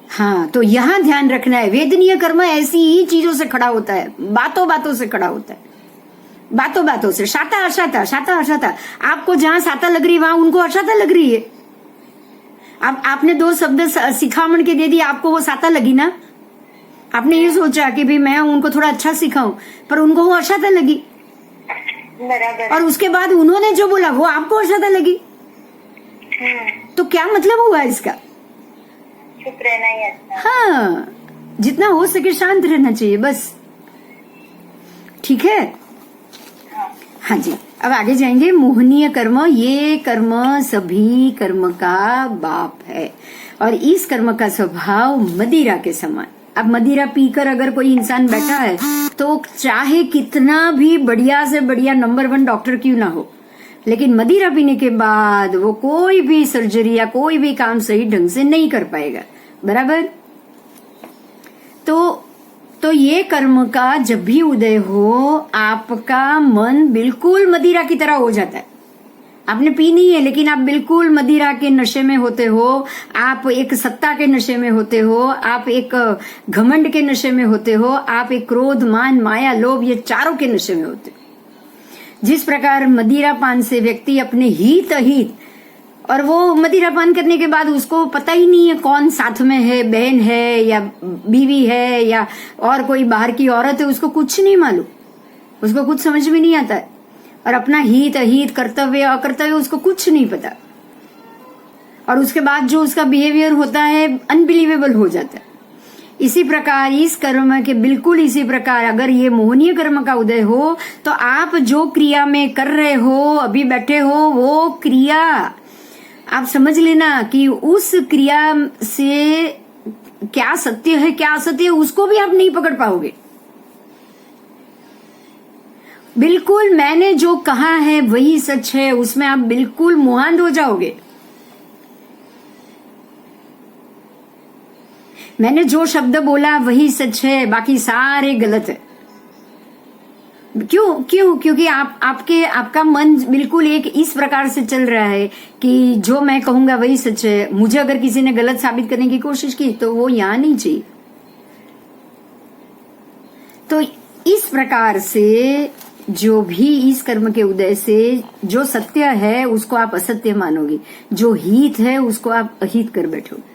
हाँ, तो यहाँ ध्यान रखना है, वेदनीय कर्म ऐसी ही चीजों से खड़ा होता है, बातों से खड़ा होता है, बातों से। शाता अशाता, आपको जहाँ शाता लग रही है वहां उनको अशाता लग रही है। आपने 2 शब्द सिखामण के दे दिए, आपको वो शाता लगी ना। आपने ये सोचा कि भाई मैं उनको थोड़ा अच्छा सिखाऊं, पर उनको वो अशाता लगी। बराबर। और उसके बाद उन्होंने जो बोला वो आपको अशाता लगी। तो क्या मतलब हुआ इसका? चुप रहना ही अच्छा। हाँ, जितना हो सके शांत रहना चाहिए, बस। ठीक है? हाँ जी, अब आगे जाएंगे। मोहनीय कर्म, ये कर्म सभी कर्म का बाप है, और इस कर्म का स्वभाव मदिरा के समान। अब मदिरा पीकर अगर कोई इंसान बैठा है तो चाहे कितना भी बढ़िया से बढ़िया नंबर 1 डॉक्टर क्यों ना हो, लेकिन मदिरा पीने के बाद वो कोई भी सर्जरी या कोई भी काम सही ढंग से नहीं कर पाएगा। बराबर? तो ये कर्म का जब भी उदय हो, आपका मन बिल्कुल मदिरा की तरह हो जाता है। आपने पी नहीं है, लेकिन आप बिल्कुल मदिरा के नशे में होते हो, आप एक सत्ता के नशे में होते हो, आप एक घमंड के नशे में होते हो, आप एक क्रोध, मान, माया, लोभ, ये चारों के नशे में होते हो। जिस प्रकार मदिरा पान से व्यक्ति अपने हित, और वो मदिरा पान करने के बाद उसको पता ही नहीं है कौन साथ में है, बहन है या बीवी है या और कोई बाहर की औरत है, उसको कुछ नहीं मालूम, उसको कुछ समझ में नहीं आता है, और अपना हित, कर्तव्य, अकर्तव्य उसको कुछ नहीं पता, और उसके बाद जो उसका बिहेवियर होता है अनबिलीवेबल हो जाता है। इसी प्रकार इस कर्म के बिल्कुल इसी प्रकार अगर ये मोहनीय कर्म का उदय हो, तो आप जो क्रिया में कर रहे हो, अभी बैठे हो, वो क्रिया आप समझ लेना कि उस क्रिया से क्या सत्य है क्या असत्य है उसको भी आप नहीं पकड़ पाओगे। बिल्कुल मैंने जो कहा है वही सच है, उसमें आप बिल्कुल मुहांद हो जाओगे। मैंने जो शब्द बोला वही सच है, बाकी सारे गलत है। क्यों क्यों? क्योंकि आपका मन बिल्कुल एक इस प्रकार से चल रहा है कि जो मैं कहूंगा वही सच है। मुझे अगर किसी ने गलत साबित करने की कोशिश की तो वो यहां नहीं चाहिए। तो इस प्रकार से जो भी इस कर्म के उदय से जो सत्य है उसको आप असत्य मानोगे, जो हित है उसको आप अहित कर बैठोगे।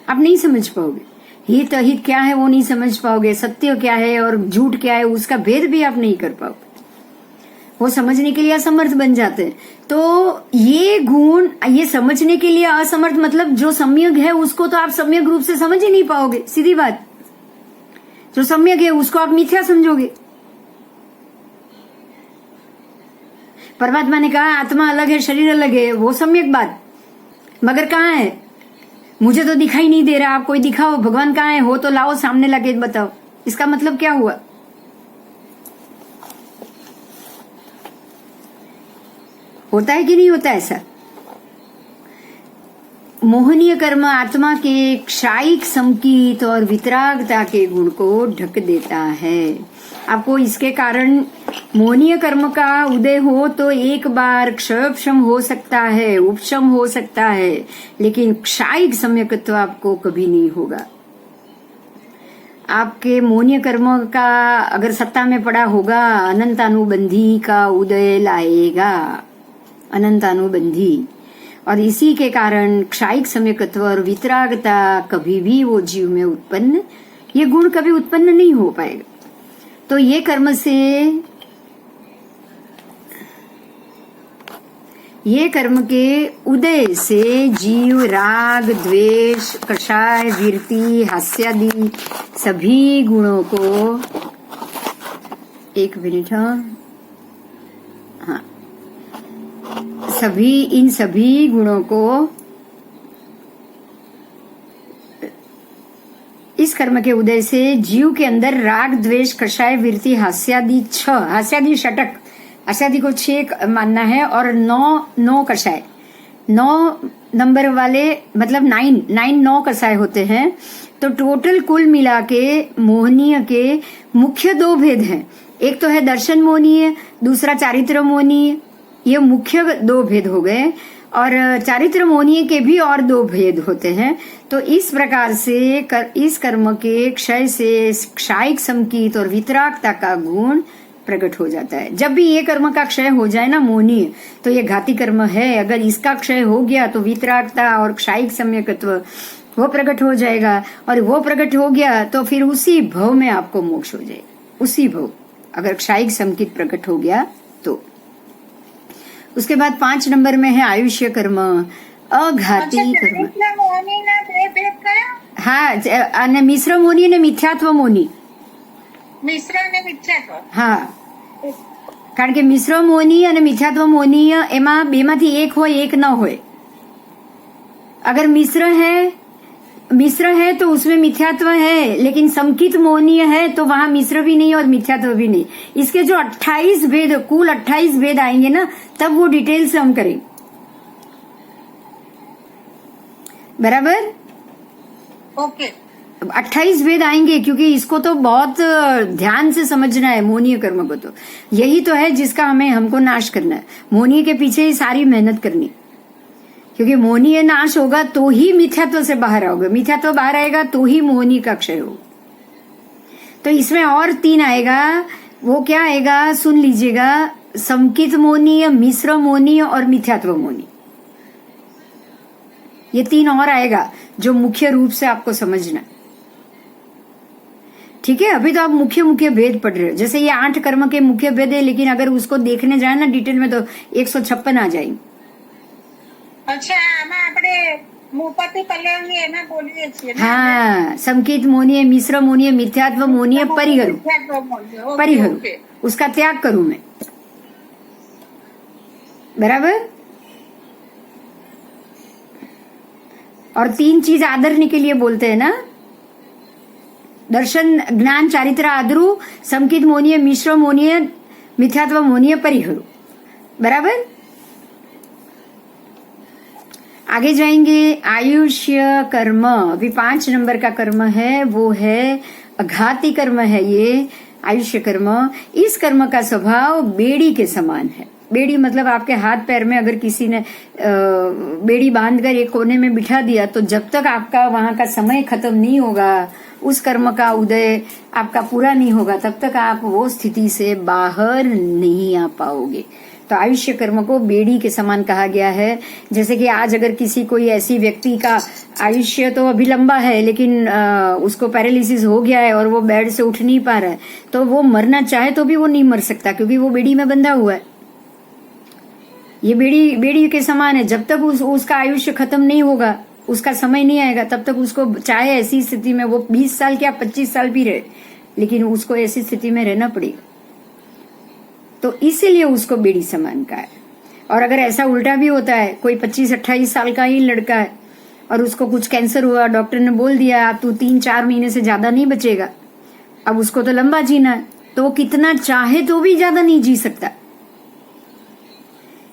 आप नहीं समझ पाओगे हित अहित क्या है, वो नहीं समझ पाओगे। सत्य क्या है और झूठ क्या है उसका भेद भी आप नहीं कर पाओगे। वो समझने के लिए असमर्थ बन जाते हैं। तो ये गुण, ये समझने के लिए असमर्थ मतलब जो सम्यक है उसको तो आप सम्यक रूप से समझ ही नहीं पाओगे। सीधी बात, जो सम्यक है उसको आप मिथ्या समझोगे। परमात्मा ने कहा आत्मा अलग है शरीर अलग है, वो सम्यक बात, मगर कहाँ है? मुझे तो दिखाई नहीं दे रहा। आप कोई दिखाओ भगवान कहाँ है, हो तो लाओ सामने लगे बताओ। इसका मतलब क्या हुआ? होता है कि नहीं होता ऐसा? मोहनीय कर्म आत्मा के क्षायिक संकीत और वितरागता के गुण को ढक देता है। आपको इसके कारण मोहनीय कर्म का उदय हो तो एक बार क्षयक्षम हो सकता है, उपशम हो सकता है, लेकिन क्षायिक सम्यकत्व आपको कभी नहीं होगा। आपके मोहनीय कर्म का अगर सत्ता में पड़ा होगा, अनंतानुबंधी का उदय लाएगा, अनंतानुबंधी। और इसी के कारण क्षायिक सम्यकत्व और वितरागता कभी भी वो जीव में उत्पन्न, ये गुण कभी उत्पन्न नहीं हो पाएगा। तो ये कर्म से, ये कर्म के उदय से जीव राग द्वेष कषाय वीरति हास्यादि सभी गुणों को, एक मिनट, हाँ, इन सभी गुणों को, इस कर्म के उदय से जीव के अंदर राग द्वेष कषाय वीरति हास्यादि हास्यादि षटक, हास्यादि को 6 मानना है और 9 कषाय, 9 नंबर वाले मतलब 9 कषाय होते हैं। तो टोटल कुल मिला के मोहनीय के मुख्य 2 भेद हैं। एक तो है दर्शन मोहनीय, दूसरा चारित्र मोहनीय। ये मुख्य 2 भेद हो गए और चारित्र मोहनीय के भी और 2 भेद होते हैं। तो इस प्रकार से इस कर्म के क्षय से क्षायिक संकीत और वितरागता का गुण प्रकट हो जाता है। जब भी ये कर्म का क्षय हो जाए ना मोहनीय, तो ये घाती कर्म है। अगर इसका क्षय हो गया तो वितरागता और क्षायिक सम्यकत्व वो प्रकट हो जाएगा, और वो प्रकट हो गया तो फिर उसी भव में आपको मोक्ष हो जाएगा। उसी भव, अगर क्षायिक संकीत प्रकट हो गया तो। उसके बाद 5 नंबर में है आयुष्य कर्म, अघाती कर्म। हाँ, मिश्र मोहनी ने मिथ्यात्व मोहनी, હા, કારણ કે મિશ્ર મોહની અને મિથ્યાત્વ મોહની એમાં બેમાંથી એક હોય એક ન હોય। अगर मिश्र है तो उसमें मिथ्यात्व है, लेकिन संकित मोहनीय है तो वहां मिश्र भी नहीं और मिथ्यात्व भी नहीं। इसके जो 28 भेद, कुल 28 भेद आएंगे ना, तब वो डिटेल से हम करेंगे। बराबर? ओके। 28 भेद आएंगे, क्योंकि इसको तो बहुत ध्यान से समझना है मोहनीय कर्म को। तो यही तो है जिसका हमको नाश करना है। मोहनीय के पीछे ही सारी मेहनत करनी, क्योंकि मोहनीय नाश होगा तो ही मिथ्यात्व से बाहर आओगे, मिथ्यात्व बाहर आएगा तो ही मोहनी का क्षय होगा। तो इसमें और 3 आएगा। वो क्या आएगा सुन लीजिएगा, संकित मोहनीय, मिश्र मोहनीय और मिथ्यात्व मोहनी। ये 3 और आएगा जो मुख्य रूप से आपको समझना। ठीक है, अभी तो आप मुख्य भेद पढ़ रहे हो। जैसे ये 8 कर्म के मुख्य भेद है, लेकिन अगर उसको देखने जाए ना डिटेल में तो 156 आ जाएंगे। अच्छा, આમાં આપણે મુપતિ કલ્યાણની એમાં બોલીએ છીએ ને। हाँ, संकित मोहनीय, मिश्र मोहनीय, मिथ्यात्व मोहनीय, परिहरु, उसका त्याग करूं मैं। बराबर? और 3 चीज आदरने के लिए बोलते हैं ना, दर्शन ज्ञान चारित्र आदरू, संकित मोहनीय, मिश्र मोहनीय મિથ્યાત્વ મોનીય પરિહરો. बराबर. आगे जाएंगे. आयुष्य कर्म, अभी 5 नंबर का कर्म है, वो है घाती कर्म है. ये आयुष्य कर्म, इस कर्म का स्वभाव बेड़ी के समान है. बेड़ी मतलब आपके हाथ पैर में अगर किसी ने बेड़ी बांधकर एक कोने में बिठा दिया, तो जब तक आपका वहां का समय खत्म नहीं होगा, उस कर्म का उदय आपका पूरा नहीं होगा, तब तक आप वो स्थिति से बाहर नहीं आ पाओगे. तो आयुष्य कर्म को बेड़ी के समान कहा गया है. जैसे कि आज अगर किसी कोई ऐसी व्यक्ति का आयुष्य तो अभी लंबा है, लेकिन उसको पैरालिसिस हो गया है और वो बेड से उठ नहीं पा रहा है, तो वो मरना चाहे तो भी वो नहीं मर सकता, क्योंकि वो बेड़ी में बंधा हुआ है. ये बेड़ी के समान है. जब तक उसका आयुष्य खत्म नहीं होगा, उसका समय नहीं आएगा, तब तक उसको चाहे ऐसी स्थिति में वो 20 साल क्या 25 साल भी रहे, लेकिन उसको ऐसी स्थिति में रहना पड़ेगा. तो इसीलिए उसको बेड़ी समान का है. और अगर ऐसा उल्टा भी होता है, कोई 25-28 साल का ही लड़का है और उसको कुछ कैंसर हुआ, डॉक्टर ने बोल दिया आप तू 3-4 महीने से ज्यादा नहीं बचेगा, अब उसको तो लंबा जीना है, तो वो कितना चाहे तो भी ज्यादा नहीं जी सकता,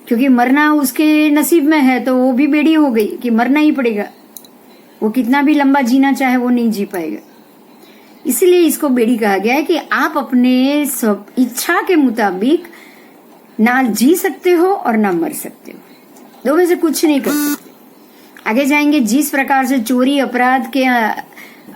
क्योंकि मरना उसके नसीब में है. तो वो भी बेड़ी हो गई कि मरना ही पड़ेगा. वो कितना भी लंबा जीना चाहे वो नहीं जी पाएगा. इसलिए इसको बेड़ी कहा गया है कि आप अपने सब इच्छा के मुताबिक ना जी सकते हो और ना मर सकते हो, दो में से कुछ नहीं कर सकते. आगे जाएंगे. जिस प्रकार से चोरी अपराध के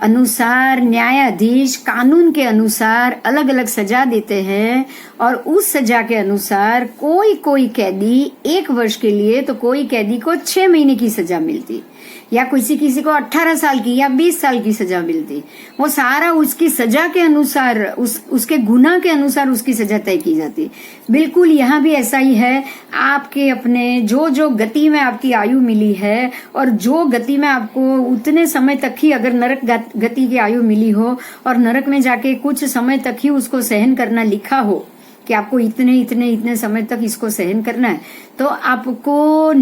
अनुसार न्यायाधीश कानून के अनुसार अलग अलग सजा देते हैं, और उस सजा के अनुसार कोई कैदी 1 वर्ष के लिए, तो कोई कैदी को 6 महीने की सजा मिलती, या किसी को 18 साल की या 20 साल की सजा मिलती. वो सारा उसकी सजा के अनुसार, उसके गुनाह के अनुसार उसकी सजा तय की जाती. बिल्कुल यहाँ भी ऐसा ही है. आपके अपने जो गति में आपकी आयु मिली है, और जो गति में आपको उतने समय तक ही अगर नरक गति की आयु मिली हो, और नरक में जाके कुछ समय तक ही उसको सहन करना लिखा हो कि आपको इतने समय तक इसको सहन करना है, तो आपको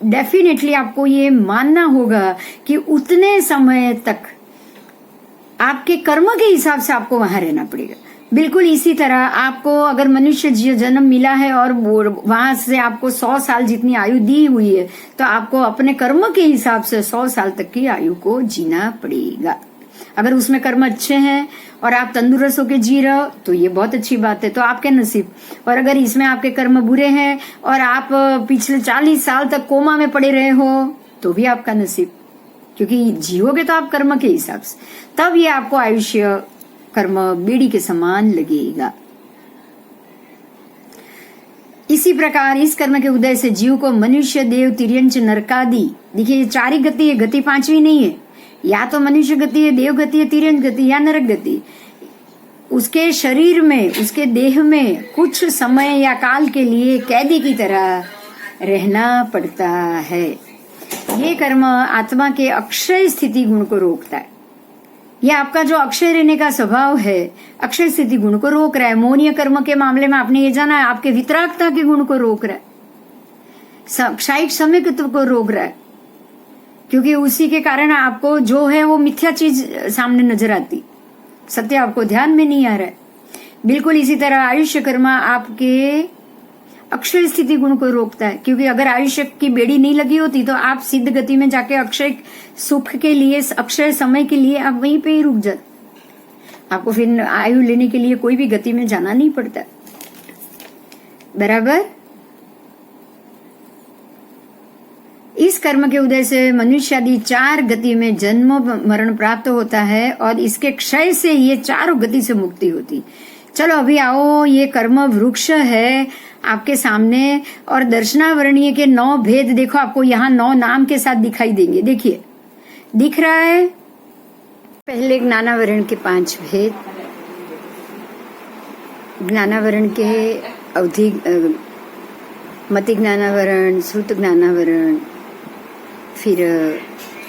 डेफिनेटली आपको ये मानना होगा कि उतने समय तक आपके कर्म के हिसाब से आपको वहां रहना पड़ेगा. बिल्कुल इसी तरह आपको अगर मनुष्य जन्म मिला है और वहां से आपको 100 साल जितनी आयु दी हुई है, तो आपको अपने कर्म के हिसाब से 100 साल तक की आयु को जीना पड़ेगा. अगर उसमें कर्म अच्छे हैं और आप तंदुरुस्त होकर जी रहे हो, तो ये बहुत अच्छी बात है, तो आपके नसीब. और अगर इसमें आपके कर्म बुरे हैं और आप पिछले 40 साल तक कोमा में पड़े रहे हो, तो भी आपका नसीब, क्योंकि जियोगे तो आप कर्म के हिसाब से, तब ये आपको आयुष्य कर्म बेड़ी के समान लगेगा. इसी प्रकार इस कर्म के उदय से जीव को मनुष्य, देव, तिर्यंच, नरकादि, देखिए ये 4 ही गति है, गति 5वीं नहीं है. या तो मनुष्य गति है, देव गति है, तिर्यंच गति या नरक गति. उसके शरीर में, उसके देह में कुछ समय या काल के लिए कैदी की तरह रहना पड़ता है. ये कर्म आत्मा के अक्षय स्थिति गुण को रोकता है. ये आपका जो अक्षय रहने का स्वभाव है, अक्षय स्थिति गुण को रोक रहा है. मोनीय कर्म के मामले में आपने ये जाना है, आपके वितरागता के गुण को रोक रहा है, क्षायिक सम्यक्त्व को रोक रहा है, क्योंकि उसी के कारण आपको जो है वो मिथ्या चीज सामने नजर आती, सत्य आपको ध्यान में नहीं आ रहा है. बिल्कुल इसी तरह आयुष्य कर्म आपके अक्षय स्थिति गुण को रोकता है, क्योंकि अगर आयुष्य की बेड़ी नहीं लगी होती तो आप सिद्ध गति में जाके अक्षय सुख के लिए, अक्षय समय के लिए आप वहीं पे ही रुक जाते. आपको फिर आयु लेने के लिए कोई भी गति में जाना नहीं पड़ता. बराबर. इस कर्म के उदय से मनुष्य आदि 4 गति में जन्म मरण प्राप्त होता है, और इसके क्षय से ये 4 गति से मुक्ति होती. चलो अभी आओ, ये कर्म वृक्ष है आपके सामने, और दर्शनावरणीय के 9 भेद देखो, आपको यहाँ 9 नाम के साथ दिखाई देंगे. देखिए दिख रहा है. पहले ज्ञानावरण के 5 भेद, ज्ञानावरण के अवधि, मति ज्ञानावरण, श्रुत ज्ञानावरण, फिर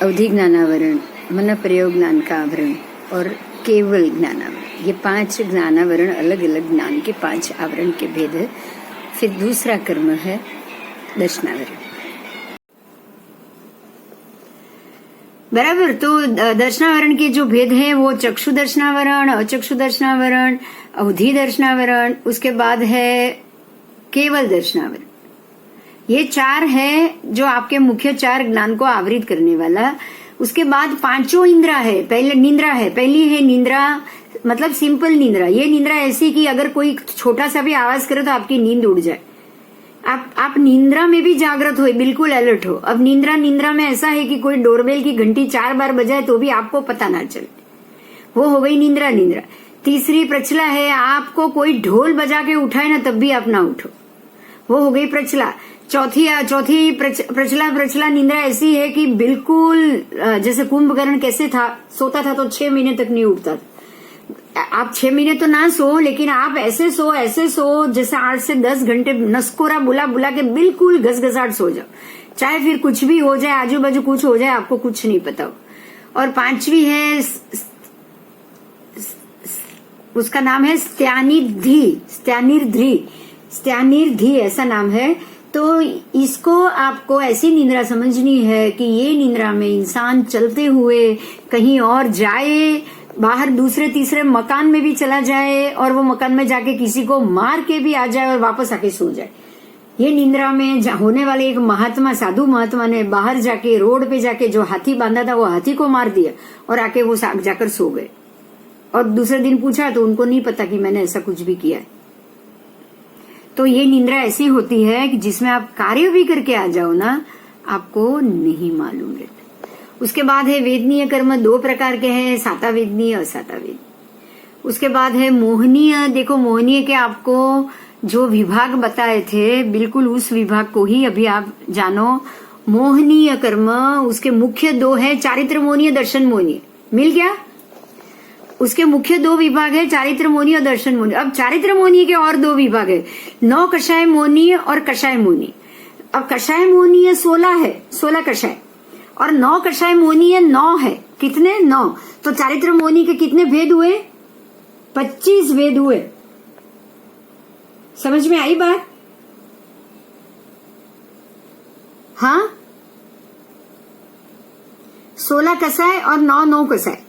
अवधि ज्ञानावरण, मन प्रयोग ज्ञान का आवरण, और केवल ज्ञानावरण. ये 5 ज्ञानावरण अलग अलग ज्ञान के 5 आवरण के भेद है. फिर दूसरा कर्म है दर्शनावरण. बराबर। तो दर्शनावरण के जो भेद है वो चक्षु दर्शनावरण, अचक्षु दर्शनावरण, अवधि दर्शनावरण, उसके बाद है केवल दर्शनावरण। ये 4 है जो आपके मुख्य 4 ज्ञान को आवृत करने वाला। उसके बाद 5 इंद्रा है। पहले निंद्रा है, पहली है निंद्रा, मतलब सिंपल निंद्रा। ये निंद्रा ऐसी कि अगर कोई छोटा सा भी आवाज करे तो आपकी नींद उड़ जाए। आप निंद्रा में भी जागृत हो, बिल्कुल अलर्ट हो। अब निंद्रा में ऐसा है कि कोई डोरबेल की घंटी 4 बार बजाए तो भी आपको पता ना चले, वो हो गई निंद्रा। तीसरी प्रचला है, आपको कोई ढोल बजा के उठाए ना तब भी आप ना उठो, वो हो गई प्रचला। चौथी प्रचला निंद्रा ऐसी है कि बिल्कुल जैसे कुंभकर्ण कैसे था, सोता था तो 6 महीने तक नहीं उठता था। आप 6 महीने तो ना सो, लेकिन आप ऐसे सो जैसे 8 से 10 घंटे नसकोरा बुला के बिल्कुल घसघसाट सो जाओ, चाहे फिर कुछ भी हो जाए, आजू बाजू कुछ हो जाए, आपको कुछ नहीं पता हो। और 5वीं है, उसका नाम है स्त्यानिर्धी, ऐसा नाम है। तो इसको आपको ऐसी निंद्रा समझनी है कि ये निंद्रा में इंसान चलते हुए कहीं और जाए, बाहर दूसरे तीसरे मकान में भी चला जाए, और वो मकान में जाके किसी को मार के भी आ जाए और वापस आके सो जाए। ये निंद्रा में होने वाले एक महात्मा, साधु महात्मा ने बाहर जाके रोड पे जाके जो हाथी बांधा था वो हाथी को मार दिया और आके वो जाकर सो गए। और दूसरे दिन पूछा तो उनको नहीं पता कि मैंने ऐसा कुछ भी किया है। तो ये निंद्रा ऐसी होती है कि जिसमें आप कार्य भी करके आ जाओ ना, आपको नहीं मालूम रहता। उसके बाद है वेदनीय कर्म, 2 प्रकार के हैं, साता वेदनीय, असाता वेदनीय। उसके बाद है मोहनीय। देखो मोहनीय के आपको जो विभाग बताए थे बिल्कुल उस विभाग को ही अभी आप जानो। मोहनीय कर्म, उसके मुख्य 2 है, चारित्र मोहनीय, दर्शन मोहनीय। मिल गया? उसके मुख्य 2 विभाग है, चारित्र मोहनीय और दर्शन मोहनीय। अब चारित्र मोहनीय के और 2 विभाग है, 9 कषाय मोहनीय और कषाय मोहनीय। अब कषाय मोहनीय 16 है, 16 कषाय, और 9 कषाय मोहनीय 9 है। कितने? 9। तो चारित्र मोहनीय के कितने भेद हुए? 25 भेद हुए। समझ में आई बात? हाँ, 16 कषाय और 9 कषाय,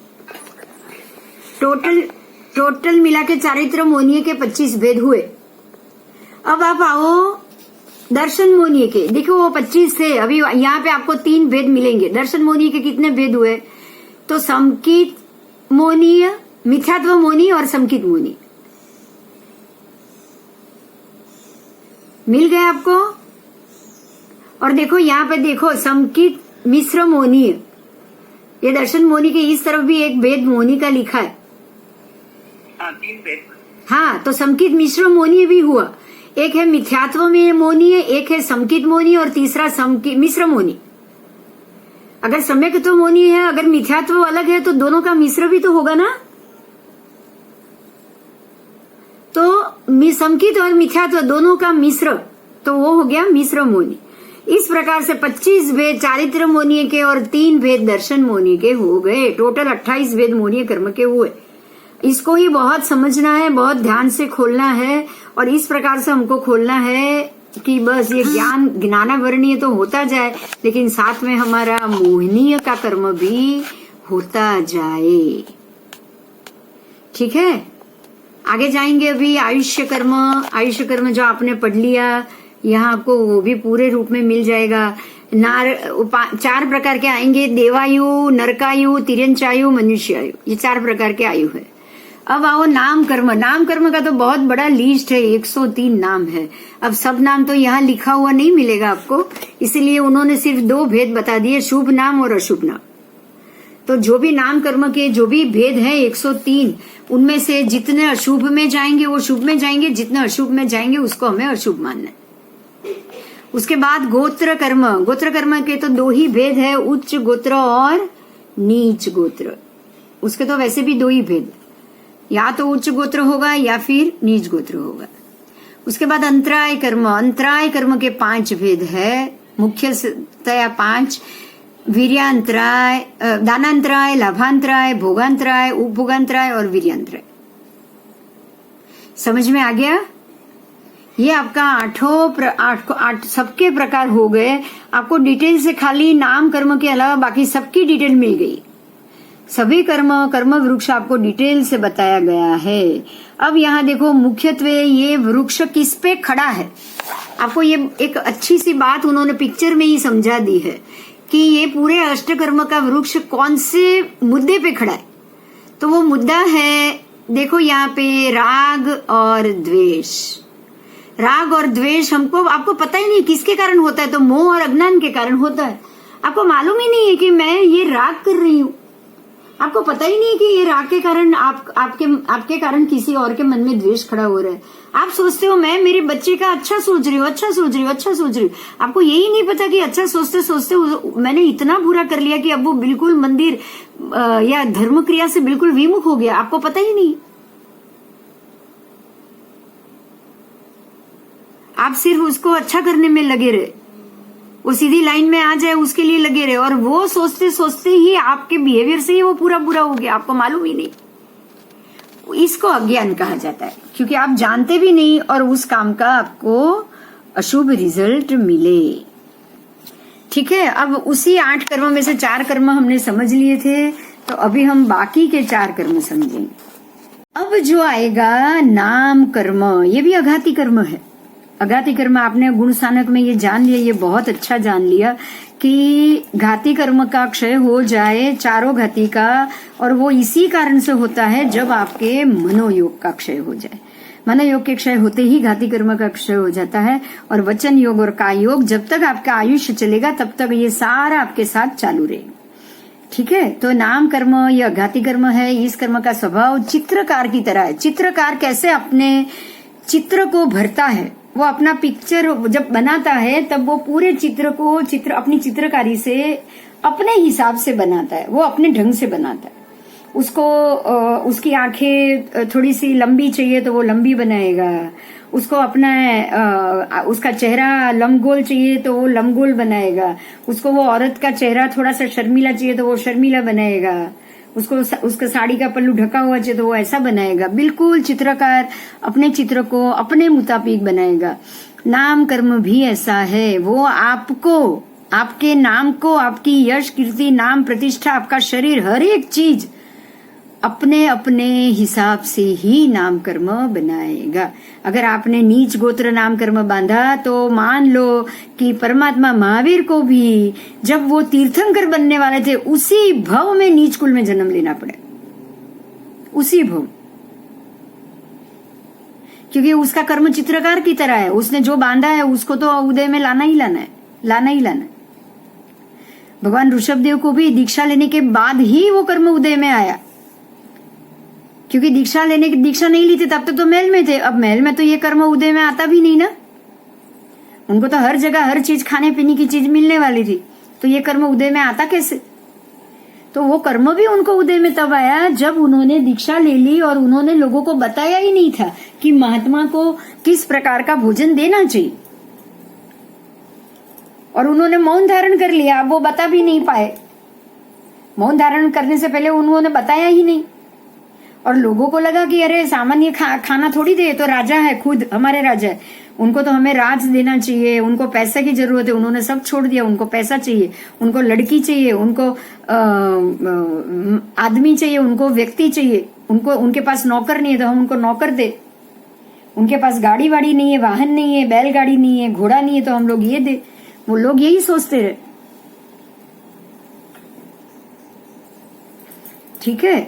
टोटल मिला के चारित्र मोहनीय के 25 भेद हुए। अब आप आओ दर्शन मोहनीय के। देखो वो 25 थे, अभी यहाँ पे आपको 3 भेद मिलेंगे। दर्शन मोहनीय के कितने भेद हुए? तो समकित मोहनीय, मिथ्यात्व मोहनीय और समकित मोहनीय मिल गए आपको। और देखो यहाँ पे देखो समकित मिश्र मोहनीय, ये दर्शन मोहनीय के इस तरफ भी एक भेद मोहनीय का लिखा है। 3 भेद। हाँ, तो समकित मिश्र मोहनीय भी हुआ। एक है मिथ्यात्व में मोहनीय, एक है समकित मोहनीय और तीसरा मिश्र मोहनीय। अगर सम्यक तो मोहनीय है, अगर मिथ्यात्व अलग है तो दोनों का मिश्र भी तो होगा ना। तो समकित और मिथ्यात्व दोनों का मिश्र, तो वो हो गया मिश्र मोहनीय। इस प्रकार से 25 भेद चारित्र मोहनीय के और 3 भेद दर्शन मोहनीय के हो गए। टोटल 28 भेद मोहनीय कर्म के हुए। इसको ही बहुत समझना है, बहुत ध्यान से खोलना है, और इस प्रकार से हमको खोलना है कि बस ये ज्ञानावरणीय तो होता जाए, लेकिन साथ में हमारा मोहनीय का कर्म भी होता जाए। ठीक है, आगे जाएंगे। अभी आयुष्य कर्म जो आपने पढ़ लिया, यहाँ आपको वो भी पूरे रूप में मिल जाएगा। 4 प्रकार के आएंगे, देवायु, नरकायु, तिर्यंचायु, मनुष्यायु, ये 4 प्रकार के आयु है। अब आओ नाम कर्म का तो बहुत बड़ा लिस्ट है, 103 नाम है। अब सब नाम तो यहाँ लिखा हुआ नहीं मिलेगा आपको, इसलिए उन्होंने सिर्फ 2 भेद बता दिए, शुभ नाम और अशुभ नाम। तो जो भी नाम कर्म के जो भी भेद है 103, उनमें से जितने अशुभ में जाएंगे वो शुभ में जाएंगे, जितने अशुभ में जाएंगे उसको हमें अशुभ मानना है। उसके बाद गोत्र कर्म के तो 2 ही भेद है, उच्च गोत्र और नीच गोत्र। उसके तो वैसे भी 2 ही भेद, या तो उच्च गोत्र होगा या फिर नीच गोत्र होगा। उसके बाद अंतराय कर्म के 5 भेद है, मुख्यतया 5, वीर्यांतराय, दानांतराय, लाभांतराय, भोगांतराय, उपभोगांतराय और वीर्यांतराय। समझ में आ गया? ये आपका आठ सबके प्रकार हो गए। आपको डिटेल से खाली नाम कर्म के अलावा बाकी सबकी डिटेल मिल गई। सभी कर्म वृक्ष आपको डिटेल से बताया गया है। अब यहाँ देखो मुख्यत्वे ये वृक्ष किस पे खड़ा है, आपको ये एक अच्छी सी बात उन्होंने पिक्चर में ही समझा दी है कि ये पूरे अष्टकर्म का वृक्ष कौन से मुद्दे पे खड़ा है। तो वो मुद्दा है, देखो यहाँ पे राग और द्वेष। राग और द्वेष आपको पता ही नहीं किसके कारण होता है, तो मोह और अज्ञान के कारण होता है। आपको मालूम ही नहीं है कि मैं ये राग कर रही हूँ, आपको पता ही नहीं कि ये राग के कारण आपके कारण किसी और के मन में द्वेष खड़ा हो रहा है। आप सोचते हो मैं मेरे बच्चे का अच्छा सोच रही हूँ। आपको यही नहीं पता कि अच्छा सोचते सोचते मैंने इतना बुरा कर लिया कि अब वो बिल्कुल मंदिर या धर्म क्रिया से बिल्कुल विमुख हो गया, आपको पता ही नहीं। आप सिर्फ उसको अच्छा करने में लगे रहे, वो सीधी लाइन में आ जाए उसके लिए लगे रहे, और वो सोचते सोचते ही आपके बिहेवियर से ही वो पूरा बुरा हो गया, आपको मालूम ही नहीं। इसको अज्ञान कहा जाता है, क्योंकि आप जानते भी नहीं और उस काम का आपको अशुभ रिजल्ट मिले। ठीक है, अब उसी 8 कर्म में से 4 कर्म हमने समझ लिए थे, तो अभी हम बाकी के 4 कर्म समझेंगे। अब जो आएगा नाम कर्म, ये भी अघाती कर्म है। अघाती कर्म आपने गुण सानक में ये जान लिया, ये बहुत अच्छा जान लिया कि घाती कर्म का क्षय हो जाए, चारों घाती का, और वो इसी कारण से होता है जब आपके मनोयोग का क्षय हो जाए। मनोयोग के क्षय होते ही घाती कर्म का क्षय हो जाता है, और वचन योग और काय योग जब तक आपका आयुष्य चलेगा तब तक ये सारा आपके साथ चालू रहेगा। ठीक है, तो नाम कर्म यह घाती कर्म है। इस कर्म का स्वभाव चित्रकार की तरह है। चित्रकार कैसे अपने चित्र को भरता है, वो अपना पिक्चर जब बनाता है तब वो पूरे चित्र को अपनी चित्रकारी से अपने हिसाब से बनाता है, वो अपने ढंग से बनाता है। उसको उसकी आंखें थोड़ी सी लंबी चाहिए तो वो लंबी बनाएगा, उसको अपना उसका चेहरा लंबगोल चाहिए तो वो लंबगोल बनाएगा, उसको वो औरत का चेहरा थोड़ा सा शर्मीला चाहिए तो वो शर्मीला बनाएगा, उसको उसका साड़ी का पल्लू ढका हुआ चाहिए तो वो ऐसा बनाएगा। बिल्कुल चित्रकार अपने चित्र को अपने मुताबिक बनाएगा। नाम कर्म भी ऐसा है, वो आपको, आपके नाम को, आपकी यश कीर्ति नाम प्रतिष्ठा, आपका शरीर, हर एक चीज अपने अपने हिसाब से ही नाम कर्म बनाएगा। अगर आपने नीच गोत्र नाम कर्म बांधा तो मान लो कि परमात्मा महावीर को भी जब वो तीर्थंकर बनने वाले थे उसी भव में नीच कुल में जन्म लेना पड़े, उसी भव, क्योंकि उसका कर्म चित्रकार की तरह है। उसने जो बांधा है उसको तो उदय में लाना ही लाना है। भगवान ऋषभदेव को भी दीक्षा लेने के बाद ही वो कर्म उदय में आया, क्योंकि दीक्षा नहीं ली थी तब तक तो महल में थे। अब महल में तो ये कर्म उदय में आता भी नहीं ना, उनको तो हर जगह हर चीज, खाने पीने की चीज मिलने वाली थी, तो ये कर्म उदय में आता कैसे? तो वो कर्म भी उनको उदय में तब आया जब उन्होंने दीक्षा ले ली और उन्होंने लोगों को बताया ही नहीं था कि महात्मा को किस प्रकार का भोजन देना चाहिए, और उन्होंने मौन धारण कर लिया। अब वो बता भी नहीं पाए, मौन धारण करने से पहले उन्होंने बताया ही नहीं, और लोगों को लगा कि अरे सामान्य खाना थोड़ी दे, तो राजा है, खुद हमारे राजा है, उनको तो हमें राज देना चाहिए, उनको पैसे की जरूरत है। उन्होंने सब छोड़ दिया, उनको पैसा चाहिए, उनको लड़की चाहिए, उनको आदमी चाहिए, उनको व्यक्ति चाहिए, उनको उनके पास नौकर नहीं है तो हम उनको नौकर दे, उनके पास गाड़ी वाड़ी नहीं है, वाहन नहीं है, बैलगाड़ी नहीं है, घोड़ा नहीं है तो हम लोग ये दे। वो लोग यही सोचते रहे। ठीक है,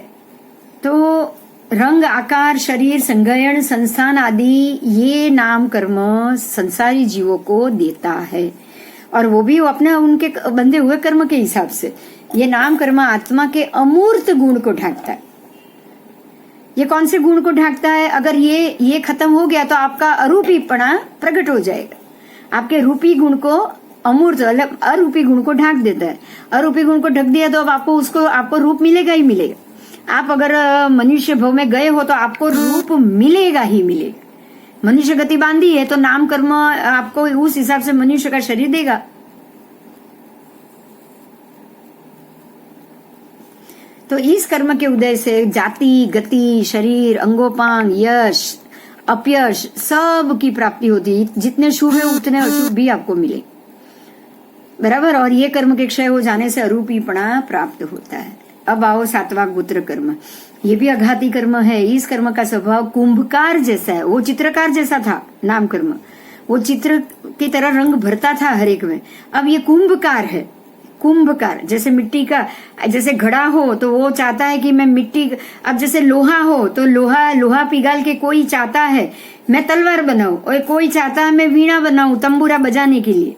तो रंग आकार शरीर संगयन संस्थान आदि ये नाम कर्म संसारी जीवों को देता है, और वो भी अपने उनके बंधे हुए कर्म के हिसाब से। ये नाम कर्म आत्मा के अमूर्त गुण को ढांकता है। ये कौन से गुण को ढांकता है? अगर ये खत्म हो गया तो आपका अरूपीपणा प्रकट हो जाएगा। आपके रूपी गुण को अमूर्त अरूपी गुण को ढांक देता है। अरूपी गुण को ढक दिया तो अब आपको रूप मिलेगा ही मिलेगा। आप अगर मनुष्य भव में गए हो तो आपको रूप मिलेगा ही मिलेगा। मनुष्य गति बांधी है तो नाम कर्म आपको उस हिसाब से मनुष्य का शरीर देगा। तो इस कर्म के उदय से जाति, गति, शरीर, अंगोपांग, यश अपयश सब की प्राप्ति होती है। जितने शुभ है उतने अशुभ भी आपको मिले, बराबर। और ये कर्म के क्षय हो जाने से अरूपीपणा प्राप्त होता है। अब आओ 7वां गोत्र कर्म। ये भी अघाती कर्म है। इस कर्म का स्वभाव कुंभकार जैसा है। वो चित्रकार जैसा था नाम कर्म, वो चित्र की तरह रंग भरता था हर एक में। अब ये कुंभकार है। कुंभकार जैसे मिट्टी का, जैसे घड़ा हो तो वो चाहता है कि मैं मिट्टी, अब जैसे लोहा हो तो लोहा पिघाल के कोई चाहता है मैं तलवार बनाऊं, और कोई चाहता है मैं वीणा बनाऊं तंबूरा बजाने के लिए,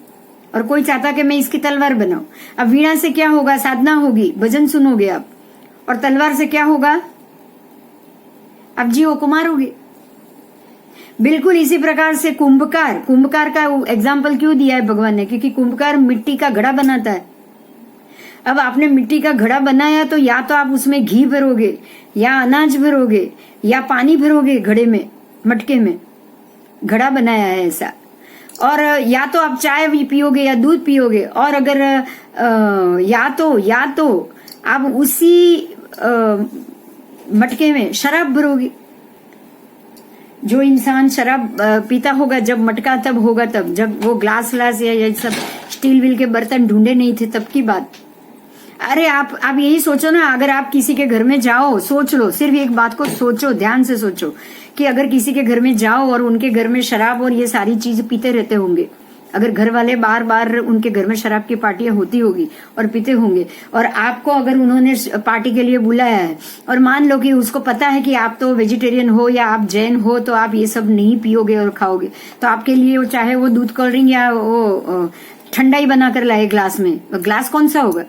और कोई चाहता है कि मैं इसकी तलवार बनाऊं। अब वीणा से क्या होगा? साधना होगी, भजन सुनोगे आप। और तलवार से क्या होगा? आप जीव को मारोगे। बिल्कुल इसी प्रकार से कुंभकार का एग्जाम्पल क्यों दिया है भगवान ने? क्योंकि कुंभकार मिट्टी का घड़ा बनाता है। अब आपने मिट्टी का घड़ा बनाया तो या तो आप उसमें घी भरोगे, या अनाज भरोगे, या पानी भरोगे घड़े में, मटके में घड़ा बनाया है ऐसा। और या तो आप चाय भी पियोगे या दूध पियोगे, और अगर या तो आप उसी मटके में शराब भरोगे। जो इंसान शराब पीता होगा जब मटका तब होगा, तब जब वो ग्लास या ये सब स्टील विल के बर्तन ढूंढे नहीं थे तब की बात। अरे आप यही सोचो ना, अगर आप किसी के घर में जाओ, सोच लो, सिर्फ एक बात को सोचो, ध्यान से सोचो कि अगर किसी के घर में जाओ और उनके घर में शराब और ये सारी चीज पीते रहते होंगे, अगर घर वाले बार बार उनके घर में शराब की पार्टियां होती होगी और पीते होंगे, और आपको अगर उन्होंने पार्टी के लिए बुलाया है, और मान लो कि उसको पता है कि आप तो वेजिटेरियन हो या आप जैन हो, तो आप ये सब नहीं पियोगे और खाओगे, तो आपके लिए चाहे वो दूध कोल्ड ड्रिंक या वो ठंडा ही बनाकर लाए ग्लास में, ग्लास कौन सा होगा?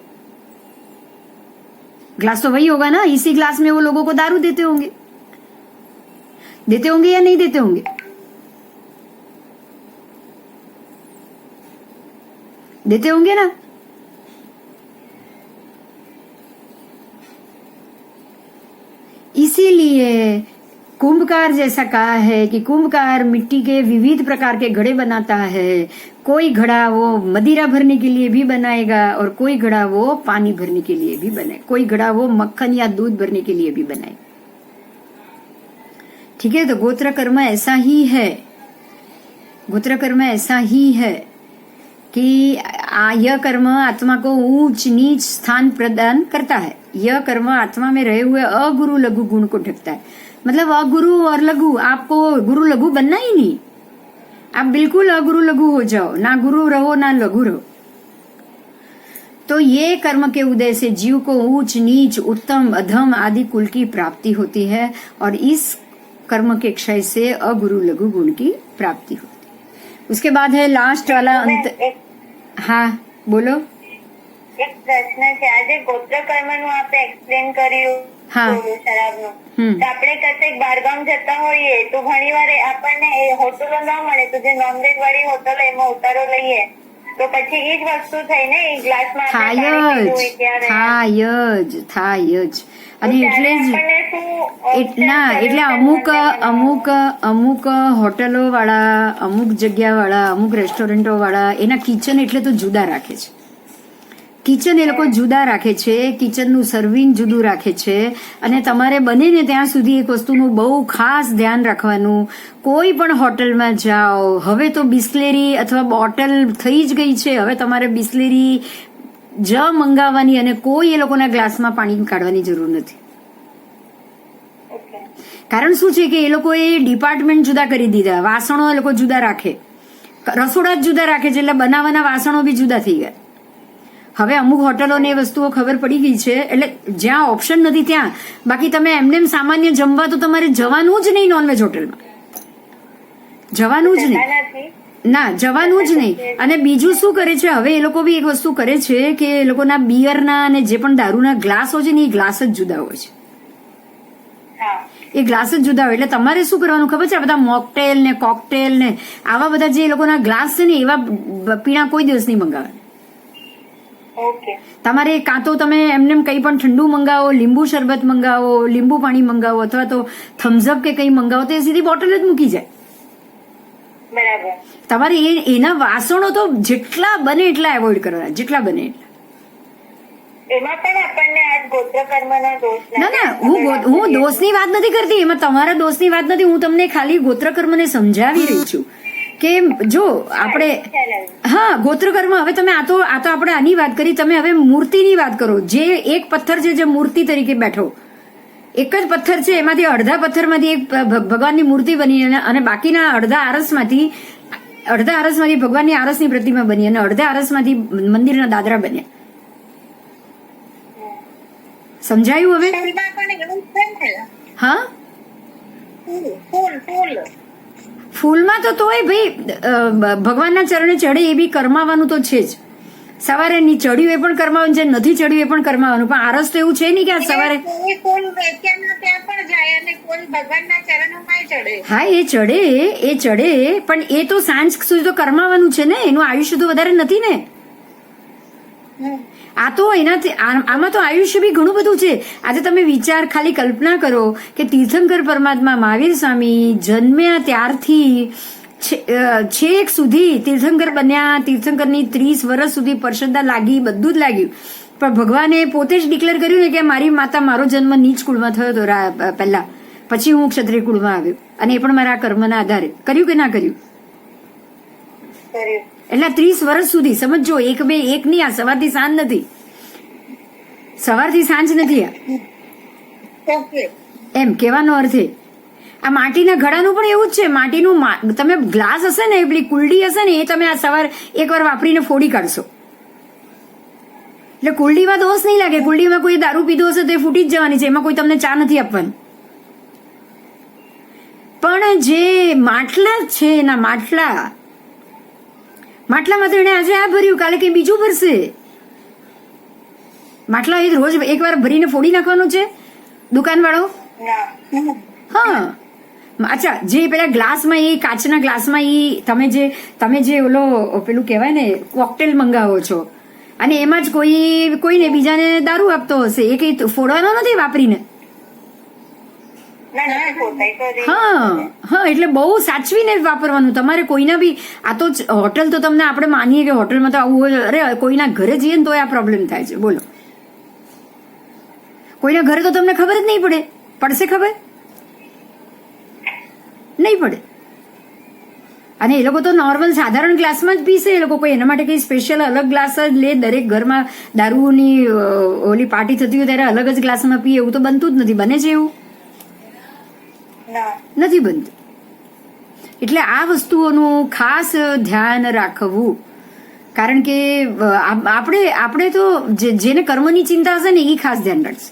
ग्लास तो वही होगा ना। इसी ग्लास में वो लोगों को दारू देते होंगे या नहीं देते होंगे? देते होंगे ना। इसीलिए कुंभकार जैसा कहा है कि कुंभकार मिट्टी के विविध प्रकार के घड़े बनाता है। कोई घड़ा वो मदिरा भरने के लिए भी बनाएगा, और कोई घड़ा वो पानी भरने के लिए भी बनाए, कोई घड़ा वो मक्खन या दूध भरने के लिए भी बनाए। ठीक है, तो गोत्र कर्म ऐसा ही है। गोत्र कर्म ऐसा ही है कि यह कर्म आत्मा को ऊंच नीच स्थान प्रदान करता है। यह कर्म आत्मा में रहे हुए अगुरु लघु गुण को ढकता है। मतलब अगुरु और लघु, आपको गुरु लघु बनना ही नहीं। आप बिल्कुल अगुरु लघु हो जाओ, ना गुरु रहो ना लघु रहो। तो ये कर्म के उदय से जीव को ऊंच नीच, उत्तम अधम आदि कुल की प्राप्ति होती है, और इस कर्म के क्षय से अगुरु लघु गुण की प्राप्ति होती है। उसके बाद है लास्ट वाला अंत। हाँ बोलो। એક પ્રશ્ન છે, આજે ગોત્ર કર્મનું આપણે એક્સપ્લેન કર્યું શરાબનું, તો આપણે કશેક બહારગામ જતા હોઈએ તો ઘણીવાર આપણને હોટલો ન મળે, તો જે નોનવેજ વાળી હોટલ એમાં ઉતારો લઈએ તો પછી એ જ વસ્તુ થઈને એ ગ્લાસમાં થાય જ. અને એટલે જ એટલે અમુક હોટલો વાળા, અમુક જગ્યા વાળા, અમુક રેસ્ટોરન્ટો વાળા એના કિચન એટલે તો જુદા રાખે છે. કિચન એ લોકો જુદા રાખે છે, કિચનનું સર્વિંગ જુદું રાખે છે. અને તમારે બને ને ત્યાં સુધી એક વસ્તુનું બહુ ખાસ ધ્યાન રાખવાનું, કોઈ પણ હોટલમાં જાઓ, હવે તો બિસ્લેરી અથવા બોટલ થઈ જ ગઈ છે, હવે તમારે બિસ્લેરી જ મંગાવવાની અને કોઈ એ લોકોના ગ્લાસમાં પાણી કાઢવાની જરૂર નથી. કારણ શું છે કે એ લોકોએ ડિપાર્ટમેન્ટ જુદા કરી દીધા, વાસણો એ લોકો જુદા રાખે, રસોડા જ જુદા રાખે છે, એટલે બનાવવાના વાસણો બી જુદા થઈ ગયા. હવે અમુક હોટલોને એ વસ્તુઓ ખબર પડી ગઈ છે, એટલે જ્યાં ઓપ્શન નથી ત્યાં. બાકી તમે એમને સામાન્ય જમવા તો તમારે જવાનું જ નહીં, નોનવેજ હોટલમાં જવાનું જ નહીં. અને બીજું શું કરે છે, હવે એ લોકો બી એક વસ્તુ કરે છે કે એ લોકોના બિયરના અને જે પણ દારૂના ગ્લાસ હોય છે ને, એ ગ્લાસ જ જુદા હોય છે. એ ગ્લાસ જ જુદા હોય. એટલે તમારે શું કરવાનું ખબર છે, આ બધા મોકટેલ ને કોકટેલ ને આવા બધા જે એ લોકોના ગ્લાસ છે ને, એવા પીણા કોઈ દિવસ નહીં મંગાવવાના. તમારે કાં તો તમે એમને કઈ પણ ઠંડુ મંગાવો, લીંબુ શરબત મંગાવો, લીંબુ પાણી મંગાવો, અથવા તો થમ્સઅપ કે કઈ મંગાવો, તો એ સીધી બોટલ જ મૂકી જાય. બરાબર. તમારે એના વાસણો તો જેટલા બને એટલા એવોઇડ કરવાના, જેટલા બને એટલા. એમાં પણ આપણને આ ગોત્ર કર્મનો દોષ ના હું દોષની વાત નથી કરતી, એમાં તમારા દોષની વાત નથી. હું તમને ખાલી ગોત્ર કર્મને સમજાવી રહી છું કે જો આપણે ગોત્ર કર્મ. હવે તમે આ તો આપણે આની વાત કરી, તમે હવે મૂર્તિની વાત કરો. જે એક પથ્થર છે જે મૂર્તિ તરીકે બેઠો, એક જ પથ્થર છે, એમાંથી અડધા પથ્થરમાંથી એક ભગવાનની મૂર્તિ બની અને બાકીના અડધા આરસમાંથી ભગવાનની આરસની પ્રતિમા બની અને અડધા આરસમાંથી મંદિરના દાદરા બન્યા. સમજાયું હવે? હા, ફૂલમાં તો તોય ભાઈ ભગવાનના ચરણે ચડે એ બી કરમાવાનું તો છે જ. સવારે ની ચડ્યું એ પણ કરમાવાનું છે, નથી ચડ્યું એ પણ કરમાવાનું. પણ આરસ તો એવું છે નહીં કે આ સવારે હા એ ચડે પણ એ તો સાંજ સુધી તો કરમાવાનું છે ને, એનું આયુષ્ય તો વધારે નથી ને. આ તો એનાથી આમાં તો આયુષ્ય બી ઘણું બધું છે. આજે તમે વિચાર ખાલી કલ્પના કરો કે તીર્થંકર પરમાત્મા મહાવીર સ્વામી જન્મ્યા ત્યારથી છેક સુધી તીર્થંકર બન્યા. તીર્થંકરની 30 વર્ષ સુધી પરસદ્દા લાગી, બધું જ લાગ્યું. પણ ભગવાને પોતે જ ડિક્લેર કર્યું ને કે મારી માતા, મારો જન્મ નીચ કુળમાં થયો હતો પહેલા, પછી હું ક્ષત્રિય કુળમાં આવ્યો, અને એ પણ મારા કર્મના આધારે. કર્યું કે ના કર્યું? એટલે 30 વર્ષ સુધી સમજો. એક નહીં, આ સવારથી સાંજ નથી, સવારથી સાંજ નથી આ, એમ કહેવાનો અર્થ. આ માટીના ઘડાનું પણ એવું જ છે. માટીનું તમે ગ્લાસ હશે ને, પેલી કુલડી હશે ને, એ તમે આ સવાર એકવાર વાપરીને ફોડી કાઢશો એટલે કુલડીમાં દોષ નહીં લાગે. કુલડીમાં કોઈ દારૂ પીધો હશે તો એ ફૂટી જ જવાની છે, એમાં કોઈ તમને ચા નથી આપવાની. પણ જે માટલા છે, એના માટલામાં તો એને આજે આ ભર્યું, કાલે કઈ બીજું ભરશે. માટલા એ રોજ એકવાર ભરીને ફોડી નાખવાનું છે દુકાનવાળો. હા, અચ્છા, જે પેલા ગ્લાસમાં, એ કાચના ગ્લાસમાં તમે જે ઓલો પેલું કહેવાય ને કોકટેલ મંગાવો છો, અને એમાં જ કોઈને બીજાને દારૂ આપતો હશે, એ કઈ ફોડવાનો નથી વાપરીને. હા, એટલે બહુ સાચવીને વાપરવાનું તમારે. કોઈના બી આ તો હોટલ તો તમને આપણે માનીએ કે હોટલમાં તો આવું હોય, અરે કોઈના ઘરે જઈએ ને તો આ પ્રોબ્લેમ થાય છે. બોલો, કોઈના ઘરે તો તમને ખબર જ નહીં પડે. પડશે ખબર? નહીં પડે. અને એ લોકો તો નોર્મલ સાધારણ ગ્લાસમાં જ પીશે. એ લોકો કોઈ એના માટે કઈ સ્પેશિયલ અલગ ગ્લાસ જ લે. દરેક ઘરમાં દારૂની ઓલી પાર્ટી થતી હોય ત્યારે અલગ જ ગ્લાસમાં પીએ, એવું તો બનતું જ નથી. બને છે એવું? નથી બનતું. એટલે આ વસ્તુઓનું ખાસ ધ્યાન રાખવું. કારણ કે આપણે તો જેને કર્મની ચિંતા હશે ને એ ખાસ ધ્યાન રાખશે.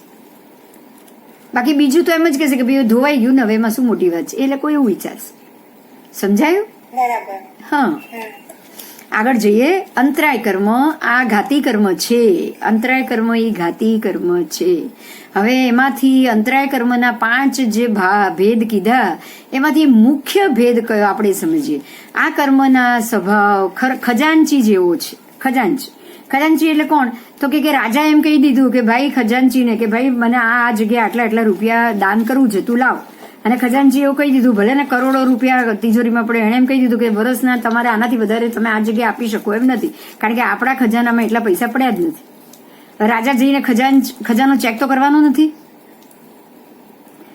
બાકી બીજું તો એમ જ કહેશે કે ભાઈ ધોવાઈ ગયું ને, હવે એમાં શું મોટી વાત છે, એ લોકો એવું વિચારશે. સમજાયું? હા, આગળ જઈએ. અંતરાય કર્મ આ ઘાતી કર્મ છે. અંતરાય કર્મ એ ઘાતી કર્મ છે. હવે એમાંથી અંતરાય કર્મના 5 જે ભેદ કીધા, એમાંથી મુખ્ય ભેદ કયો આપણે સમજીએ. આ કર્મના સ્વભાવ ખજાનચી જેવો છે. ખજાનચી એટલે કોણ? તો કે રાજા એમ કહી દીધું કે ભાઈ ખજાનચીને કે ભાઈ મને આ જગ્યાએ આટલા રૂપિયા દાન કરવું છે, તું લાવ. અને ખજાનચી એવું કહી દીધું, ભલે ને કરોડો રૂપિયા તિજોરીમાં પડે, એને એમ કહી દીધું કે વર્ષના તમારે આનાથી વધારે તમે આ જગ્યાએ આપી શકો એમ નથી, કારણ કે આપણા ખજાનામાં એટલા પૈસા પડ્યા જ નથી. રાજા જઈને ખજાનો ચેક તો કરવાનો નથી,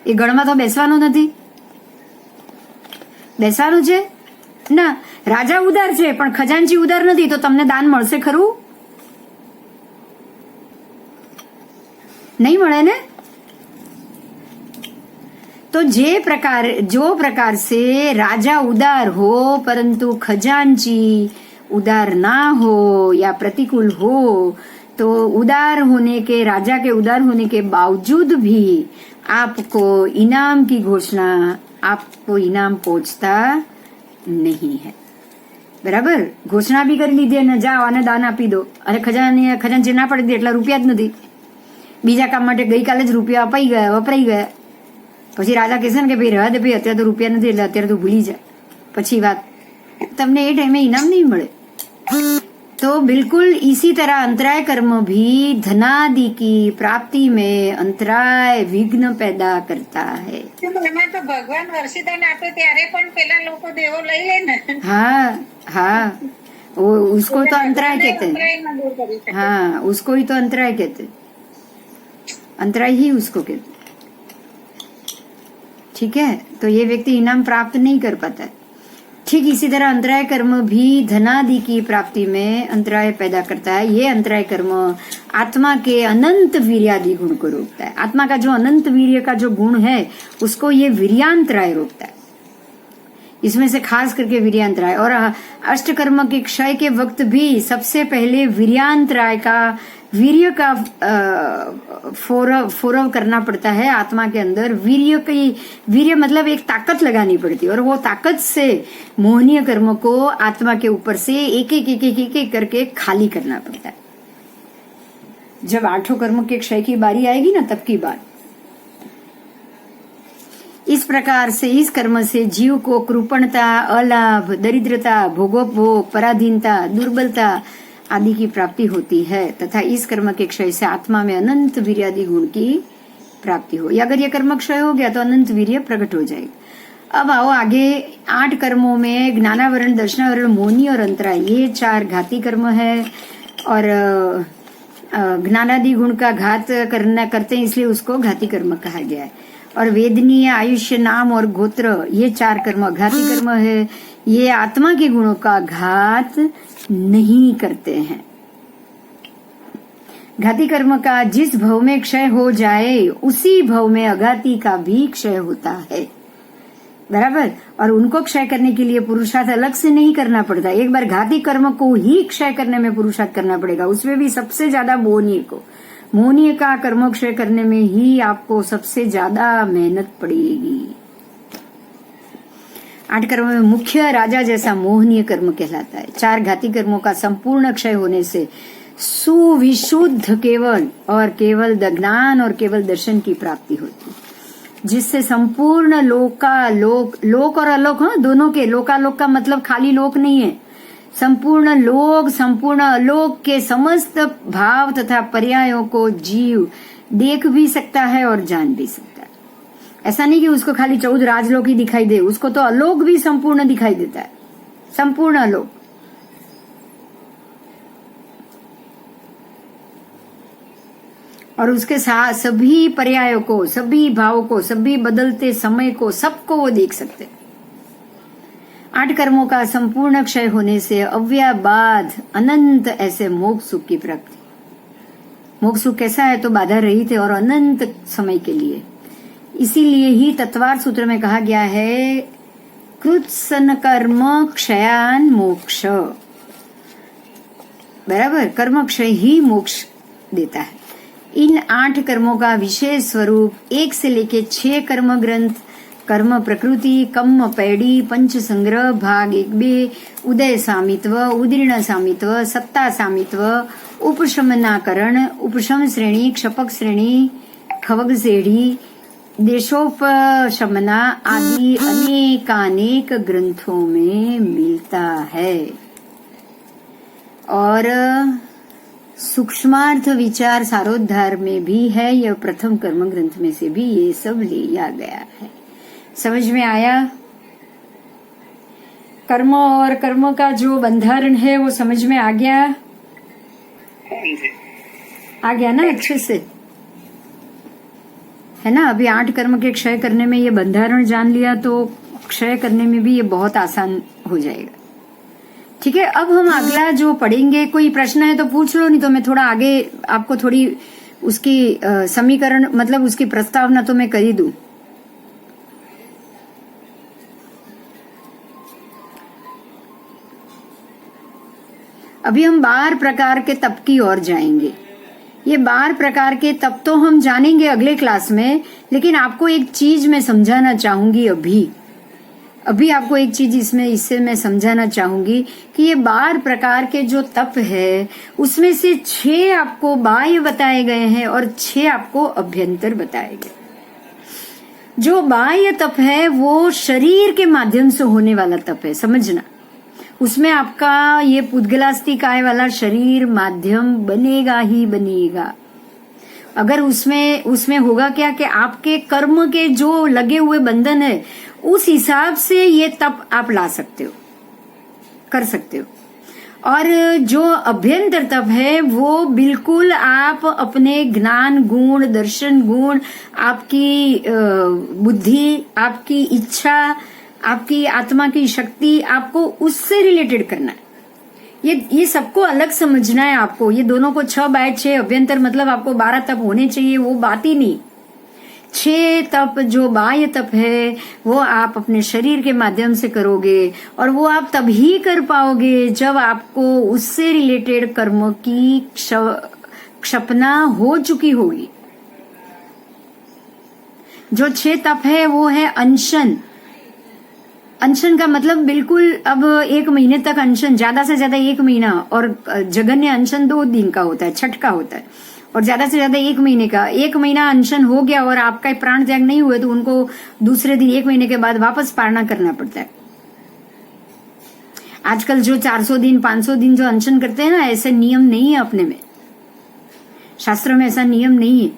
એ ગણમાં તો બેસવાનો નથી. બેસવાનું છે ના? રાજા ઉદાર છે પણ ખજાનચી ઉદાર નથી, તો તમને દાન મળશે ખરું? नहीं મળે ને? तो जो प्रकार से राजा उदार हो परंतु खजांची उदार ना हो या प्रतिकूल हो, तो उदार होने के राजा के उदार होने के बावजूद भी आपको इनाम की घोषणा, आपको इनाम पहुंचता नहीं है. બરાબર? ઘોષણા બી કરી લીધી અને જાઓ અને દાન આપી દો, અને ખજાનચી ના પડી દે એટલા રૂપિયા જ નથી. બીજા કામ માટે ગઈકાલે જ રૂપિયા અપાઈ ગયા, વપરાઈ ગયા. પછી રાજા કહેશે ને કે ભાઈ રહેવા દે ભાઈ, અત્યારે તો રૂપિયા નથી એટલે અત્યારે તો ભૂલી જાય, પછી વાત. તમને એ ટાઈમે ઇનામ નહીં મળે. तो बिल्कुल इसी तरह अंतराय कर्म भी धनादि की प्राप्ति में अंतराय विघ्न पैदा करता है. એમાં તો ભગવાન વર્ષિદાન આપે ત્યારે પણ પેલા લોકો દેવો લઈ લે ને. હા, वो उसको तो अंतराय कहते हैं। हाँ, उसको ही तो अंतराय कहते हैं, अंतराय ही उसको कहते हैं। ठीक है, तो ये व्यक्ति इनाम प्राप्त नहीं कर पाता है। ठीक इसी तरह अंतराय कर्म भी धनादि की प्राप्ति में अंतराय पैदा करता है। ये अंतराय कर्म आत्मा के अनंत वीर्यादि गुण को रोकता है। आत्मा का जो अनंत वीर्य का जो गुण है उसको ये वीर्यांतराय रोकता है। इसमें से खास करके वीर्यांतराय और अष्टकर्म के क्षय के वक्त भी सबसे पहले वीर्यांतराय का वीर्य का फोरव करना पड़ता है। आत्मा के अंदर वीर्य मतलब एक ताकत लगानी पड़ती है और वो ताकत से मोहनीय कर्म को आत्मा के ऊपर से एक एक करके खाली करना पड़ता है। जब आठों कर्म के क्षय की बारी आएगी ना, तब की बात। इस प्रकार से इस कर्म से जीव को कृपणता, अलाभ, दरिद्रता, भोगोपभोग, पराधीनता, दुर्बलता आदि की प्राप्ति होती है तथा इस कर्म के क्षय से आत्मा में अनंत वीर्यादि गुण की प्राप्ति हो। अगर ये कर्म क्षय हो गया तो अनंत वीर्य प्रकट हो जाएगा। अब आओ आगे 8 कर्मों में ज्ञानावरण, दर्शनावरण, मोहनी और अंतराय, ये 4 घाती कर्म है और ज्ञानादि गुण का घात करते हैं, इसलिए उसको घाती कर्म कहा गया है। और वेदनीय, आयुष्य, नाम और गोत्र, ये 4 कर्म घाती कर्म है। ये आत्मा के गुणों का घात नहीं करते हैं। घाती कर्म का जिस भव में क्षय हो जाए उसी भव में अघाती का भी क्षय होता है, बराबर। और उनको क्षय करने के लिए पुरुषार्थ अलग से नहीं करना पड़ता। एक बार घाती कर्म को ही क्षय करने में पुरुषार्थ करना पड़ेगा, उसमें भी सबसे ज्यादा मोहनीय का कर्म क्षय करने में ही आपको सबसे ज्यादा मेहनत पड़ेगी। 8 कर्म में मुख्य राजा जैसा मोहनीय कर्म कहलाता है। 4 घाती कर्मों का संपूर्ण क्षय होने से सुविशुद्ध केवल ज्ञान और केवल दर्शन की प्राप्ति होती है, जिससे संपूर्ण लोक और अलोक, हाँ, दोनों के लोकालोक का मतलब खाली लोक नहीं है। संपूर्ण लोक, संपूर्ण अलोक के समस्त भाव तथा पर्यायों को जीव देख भी सकता है और जान भी सकता है। ऐसा नहीं कि उसको खाली 14 राजलोक ही दिखाई दे, उसको तो अलोक भी संपूर्ण दिखाई देता है, संपूर्ण अलोक। और उसके साथ सभी पर्यायों को, सभी भावों को, सभी बदलते समय को, सबको वो देख सकते हैं। 8 कर्मों का संपूर्ण क्षय होने से अव्ययबाध अनंत ऐसे मोक्ष सुख की प्राप्ति। मोक्ष सुख कैसा है? तो बाधा रहित है और अनंत समय के लिए। इसीलिए ही तत्वार्थ सूत्र में कहा गया है कृत्सन कर्म क्षयान मोक्ष, बराबर। कर्म क्षय ही मोक्ष देता है। इन 8 कर्मों का विशेष स्वरूप 1 से लेके 6 कर्म ग्रंथ, कर्म प्रकृति, कम्म पैड़ी, पंच संग्रह, भाग 1b, उदय सामित्व, उदीर्ण सामित्व, सत्ता सामित्व, उपशमनाकरण, उपशम श्रेणी, क्षपक श्रेणी, खवग श्रेणी, देशोपशमना आदि अनेकानेक ग्रंथों में मिलता है। और सूक्ष्मार्थ विचार सारोद्धार में भी है, यह प्रथम कर्म ग्रंथ में से भी ये सब लिया गया है। समझ में आया? कर्म और कर्म का जो बंधारण है वो समझ में आ गया? आ गया ना अच्छे से, है ना? अभी 8 कर्म के क्षय करने में ये बंधारण जान लिया तो क्षय करने में भी ये बहुत आसान हो जाएगा। ठीक है, अब हम अगला जो पढ़ेंगे, कोई प्रश्न है तो पूछ लो, नहीं तो मैं थोड़ा आगे आपको थोड़ी उसकी समीकरण मतलब उसकी प्रस्तावना तो मैं कर ही दूं। अभी हम 12 प्रकार के तप की ओर जाएंगे। ये 12 प्रकार के तप तो हम जानेंगे अगले क्लास में, लेकिन आपको एक चीज मैं समझाना चाहूंगी अभी आपको एक चीज इससे मैं समझाना चाहूंगी कि ये 12 प्रकार के जो तप है उसमें से 6 आपको बाह्य बताए गए हैं और 6 आपको अभ्यंतर बताए गए। जो बाह्य तप है वो शरीर के माध्यम से होने वाला तप है, समझना। उसमें आपका ये पुद्गलास्थि काय वाला शरीर माध्यम बनेगा ही बनेगा। अगर उसमें होगा क्या कि आपके कर्म के जो लगे हुए बंधन है उस हिसाब से ये तप आप ला सकते हो, कर सकते हो। और जो अभ्यंतर तप है वो बिल्कुल आप अपने ज्ञान गुण, दर्शन गुण, आपकी बुद्धि, आपकी इच्छा, आपकी आत्मा की शक्ति, आपको उससे रिलेटेड करना है। ये सबको अलग समझना है आपको। ये दोनों को 6/6 अभ्यंतर मतलब आपको 12 तप होने चाहिए, वो बात ही नहीं। 6 तप जो बाह्य तप है वो आप अपने शरीर के माध्यम से करोगे, और वो आप तभी कर पाओगे जब आपको उससे रिलेटेड कर्म की क्षपना हो चुकी होगी। जो 6 तप है वो है अनशन। अनशन का मतलब बिल्कुल अब 1 महीने तक अनशन, ज्यादा से ज्यादा 1 महीना, और जघन्य अनशन 2 दिन का होता है, छठ का होता है, और ज्यादा से ज्यादा 1 महीने का। 1 महीना अनशन हो गया और आपका प्राण त्याग नहीं हुए तो उनको दूसरे दिन 1 महीने के बाद वापस पारणा करना पड़ता है। आजकल जो 400 दिन 500 दिन जो अनशन करते हैं ना, ऐसे नियम नहीं है अपने में, शास्त्रों में ऐसा नियम नहीं है,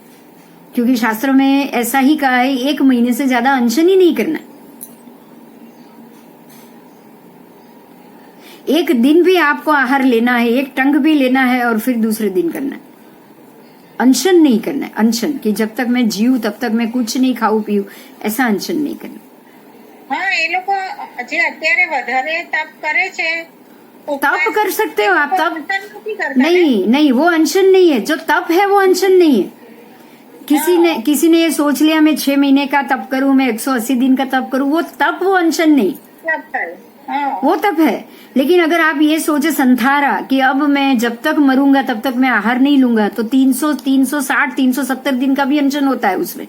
क्योंकि शास्त्रों में ऐसा ही कहा है 1 महीने से ज्यादा अनशन ही नहीं करना। 1 दिन भी आपको आहार लेना है, 1 टंक भी लेना है और फिर दूसरे दिन करना है। अनशन नहीं करना है। अनशन कि जब तक मैं जीऊं तब तक मैं कुछ नहीं खाऊं पीऊं, ऐसा अनशन नहीं करना। हाँ, એ લોકો જે અત્યારે વધારે તપ કરે છે, तप कर सकते हो आप, तप અનશન નથી કરતા ને? नहीं, वो अनशन नहीं है। जो तप है वो अनशन नहीं है। किसी ने ये सोच लिया मैं 6 महीने का तप करूं, मैं 180 दिन का तप करूं, वो तप, वो अनशन नहीं, તપ થાય. हाँ, वो तप है। लेकिन अगर आप ये सोचे संथारा कि अब मैं जब तक मरूंगा तब तक मैं आहार नहीं लूंगा, तो 300, 360, 370 दिन का भी अनशन होता है उसमें।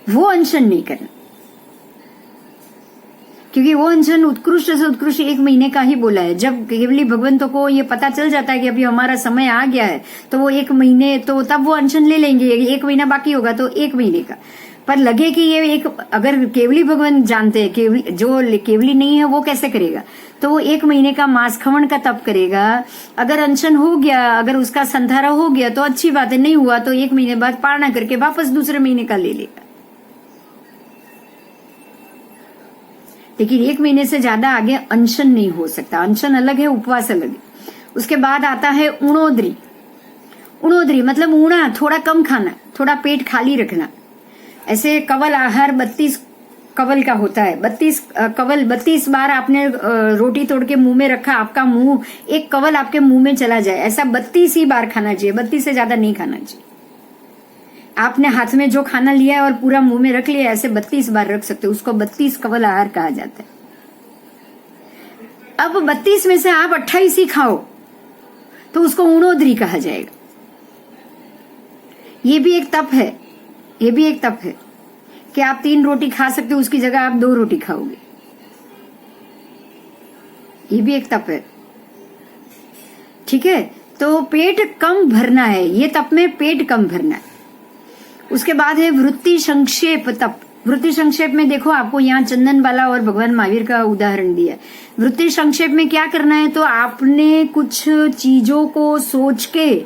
वो अनशन नहीं करना, क्योंकि वो अनशन उत्कृष्ट से उत्कृष्ट 1 महीने का ही बोला है। जब केवली भगवंतों को ये पता चल जाता है कि अभी हमारा समय आ गया है, तो वो 1 महीने, तो तब वो अनशन ले लेंगे। 1 महीना बाकी होगा तो 1 महीने का, पर लगे कि ये एक, अगर केवली भगवान जानते हैं, केवली जो केवली नहीं है वो कैसे करेगा, तो वो 1 महीने का मांस खमन का तप करेगा। अगर अनशन हो गया, अगर उसका संधारा हो गया तो अच्छी बात है, नहीं हुआ तो 1 महीने बाद पारणा करके वापस दूसरे महीने का ले लेगा। लेकिन 1 महीने से ज्यादा आगे अनशन नहीं हो सकता। अनशन अलग है, उपवास अलग है। उसके बाद आता है उणोदरी। उणोदरी मतलब ऊणा, थोड़ा कम खाना, थोड़ा पेट खाली रखना। ऐसे कवल आहार 32 कवल का होता है। 32 बार आपने रोटी तोड़ के मुंह में रखा, आपका मुंह, एक कवल आपके मुंह में चला जाए, ऐसा 32 ही बार खाना चाहिए। 32 से ज्यादा नहीं खाना चाहिए। आपने हाथ में जो खाना लिया है और पूरा मुंह में रख लिया, ऐसे 32 बार रख सकते हो। उसको 32 कवल आहार कहा जाता है। अब 32 में से आप 28 ही खाओ तो उसको उणोदरी कहा जाएगा। ये भी एक तप है, ये भी एक तप है कि आप 3 रोटी खा सकते हो, उसकी जगह आप 2 रोटी खाओगे। ये भी एक तप है, ठीक है। तो पेट कम भरना है, ये तप में पेट कम भरना है। उसके बाद है वृत्ति संक्षेप तप। वृत्ति संक्षेप में देखो, आपको यहाँ चंदन बाला और भगवान महावीर का उदाहरण दिया है। वृत्ति संक्षेप में क्या करना है, तो आपने कुछ चीजों को सोच के,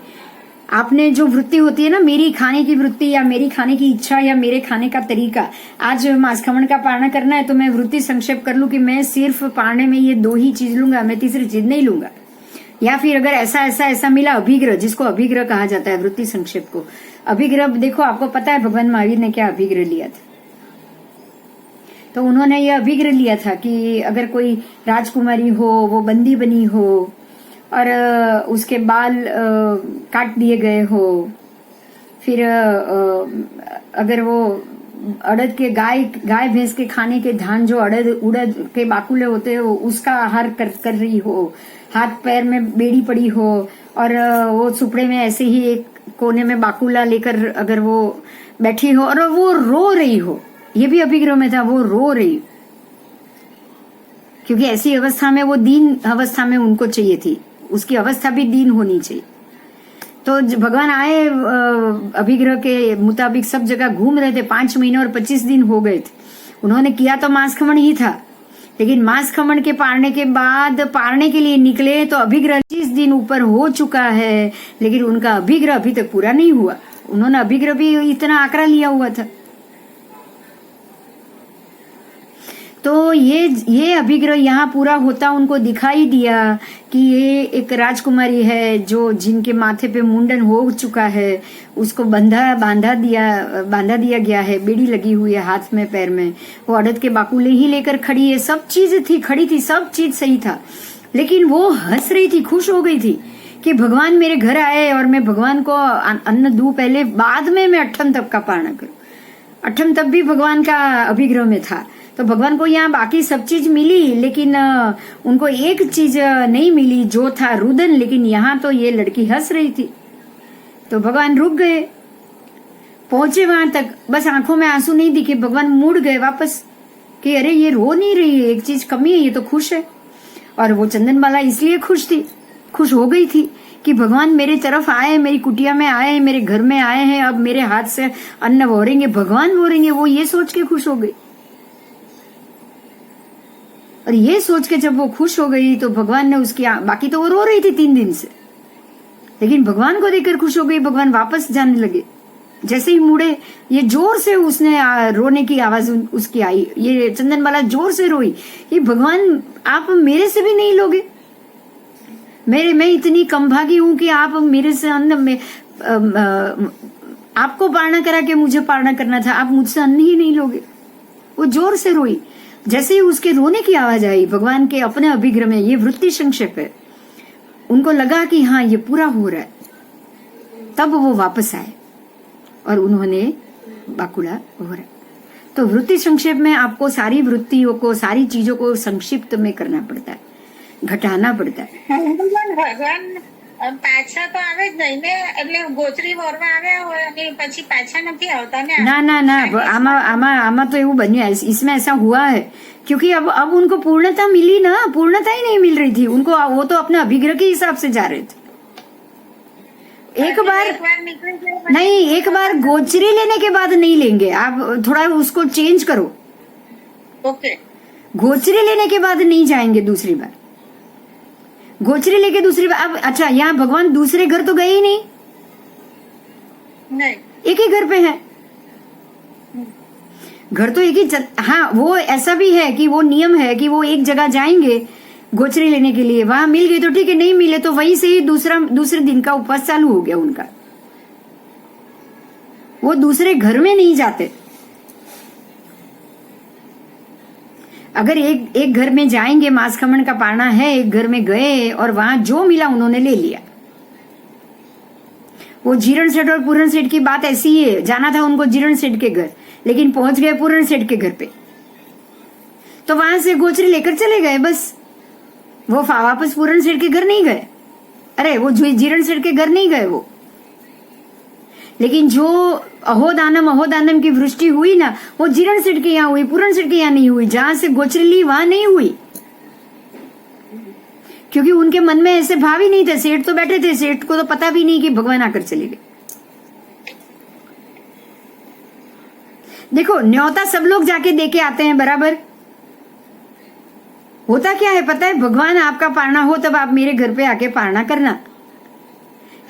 आपने जो वृत्ति होती है ना, मेरी खाने की वृत्ति या मेरी खाने की इच्छा या मेरे खाने का तरीका, आज मांस खमन का पारणा करना है तो मैं वृत्ति संक्षेप कर लूं कि मैं सिर्फ पारणे में ये 2 ही चीज लूंगा, मैं तीसरी चीज नहीं लूंगा। या फिर अगर ऐसा मिला, अभिग्रह, जिसको अभिग्रह कहा जाता है वृत्ति संक्षेप को। अभिग्रह देखो, आपको पता है भगवान महावीर ने क्या अभिग्रह लिया था। तो उन्होंने ये अभिग्रह लिया था कि अगर कोई राजकुमारी हो, वो बंदी बनी हो और उसके बाल काट दिए गए हो, फिर अगर वो अड़द के गाय भैंस के खाने के धान, जो उड़द के बाकुले होते हो, उसका आहार कर रही हो, हाथ पैर में बेड़ी पड़ी हो और वो सुपड़े में ऐसे ही एक कोने में बाकुला लेकर अगर वो बैठी हो और वो रो रही हो, ये भी अभिग्रह में था, वो रो रही, क्योंकि ऐसी अवस्था में, वो दीन अवस्था में उनको चाहिए थी, उसकी अवस्था भी दीन होनी चाहिए। तो भगवान आए, अभिग्रह के मुताबिक सब जगह घूम रहे थे। 5 महीने और 25 दिन हो गए थे। उन्होंने किया तो मांस खमन ही था, लेकिन मांस खमन के पारने के बाद पारने के लिए निकले तो अभिग्रह 25 दिन ऊपर हो चुका है, लेकिन उनका अभिग्रह अभी तक पूरा नहीं हुआ। उन्होंने अभिग्रह भी इतना आकरा लिया हुआ था। तो ये अभिग्रह यहाँ पूरा होता उनको दिखाई दिया कि ये एक राजकुमारी है जो जिनके माथे पे मुंडन हो चुका है, उसको बांधा दिया गया है, बेड़ी लगी हुई है हाथ में पैर में, वो अड़द के बाकुले ही लेकर खड़ी है, सब चीज थी, खड़ी थी, सब चीज सही था, लेकिन वो हंस रही थी, खुश हो गई थी कि भगवान मेरे घर आए और मैं भगवान को अन्न दूं पहले, बाद में मैं अठम तप का पारण करूं। अठम तप भी भगवान का अभिग्रह में था। तो भगवान को यहाँ बाकी सब चीज मिली, लेकिन उनको एक चीज नहीं मिली जो था रुदन, लेकिन यहाँ तो ये लड़की हंस रही थी। तो भगवान रुक गए, पहुंचे वहां तक, बस आंखों में आंसू नहीं दिखे, भगवान मुड़ गए वापस कि अरे ये रो नहीं रही है, एक चीज कमी है, ये तो खुश है। और वो चंदनबाला इसलिए खुश हो गई थी कि भगवान मेरे तरफ आए, मेरी कुटिया में आए, मेरे घर में आए हैं, अब मेरे हाथ से अन्न भोरेंगे, भगवान भोरेंगे, वो ये सोच के खुश हो गई। और ये सोच के जब वो खुश हो गई तो भगवान ने उसकी, बाकी तो वो रो रही थी 3 दिन से, लेकिन भगवान को देखकर खुश हो गई। भगवान वापस जाने लगे, जैसे ही मुड़े, ये जोर से उसने रोने की आवाज उसकी आई, ये चंदनबाला जोर से रोई कि भगवान आप मेरे से भी नहीं लोगे, मैं इतनी कमभागी हूं कि आप मेरे से अन्न में आपको पारणा करा के मुझे पारणा करना था, आप मुझसे अन्न ही नहीं लोगे। वो जोर से रोई। जैसे ही उसके रोने की आवाज आई भगवान के अपने अभिग्रह में, ये वृत्ति संक्षेप है, उनको लगा कि हाँ ये पूरा हो रहा है, तब वो वापस आए और उन्होंने बाकुड़ा हो रहा। तो वृत्ति संक्षेप में आपको सारी वृत्तियों को, सारी चीजों को संक्षिप्त में करना पड़ता है, घटाना પડતા ભગવાન પાછા તો આવે જ નહીં ને, એટલે ગોચરી વોરવા આવ્યા હોય અને પછી પાછા નથી આવતા ને। ना आमा तो એવું બન્યું है, इसमें ऐसा हुआ है क्योंकि अब उनको पूर्णता मिली ना, पूर्णता ही नहीं मिल रही थी उनको, वो तो अपने अभिग्रह के हिसाब से जा रहे थे। एक बार गोचरी लेने के बाद नहीं लेंगे, आप थोड़ा उसको चेंज करो। ओके, गोचरी लेने के बाद नहीं जाएंगे दूसरी बार, गोचरी लेके दूसरी बार। अब अच्छा, यहाँ भगवान दूसरे घर तो गए ही नहीं, एक ही घर पे है, घर तो एक ही। हाँ, वो ऐसा भी है कि वो नियम है कि वो एक जगह जाएंगे गोचरी लेने के लिए, वहां मिल गई तो ठीक है, नहीं मिले तो वहीं से ही दूसरे दिन का उपवास चालू हो गया उनका। वो दूसरे घर में नहीं जाते। अगर एक घर में जाएंगे, मांस खमण का पारणा है, एक घर में गए और वहां जो मिला उन्होंने ले लिया। वो जीरण सेठ और पूरण सेठ की बात ऐसी ही है, जाना था उनको जीरण सेठ के घर, लेकिन पहुंच गए पूरण सेठ के घर पे, तो वहां से गोचरी लेकर चले गए, बस। वो वापस पूरण सेठ के घर नहीं गए, अरे वो जीरण सेठ के घर नहीं गए वो। लेकिन जो अहोदानम की वृष्टि हुई ना, वो जीरण सेठ के यहाँ हुई, पूरण सेठ के यहाँ नहीं हुई। जहां से गोचरी ली वहां नहीं हुई, क्योंकि उनके मन में ऐसे भाव ही नहीं थे। सेठ तो बैठे थे, सेठ को तो पता भी नहीं कि भगवान आकर चले गए। देखो, न्योता सब लोग जाके देके आते हैं बराबर। होता क्या है पता है, भगवान आपका पारणा हो तब आप मेरे घर पे आके पारणा करना।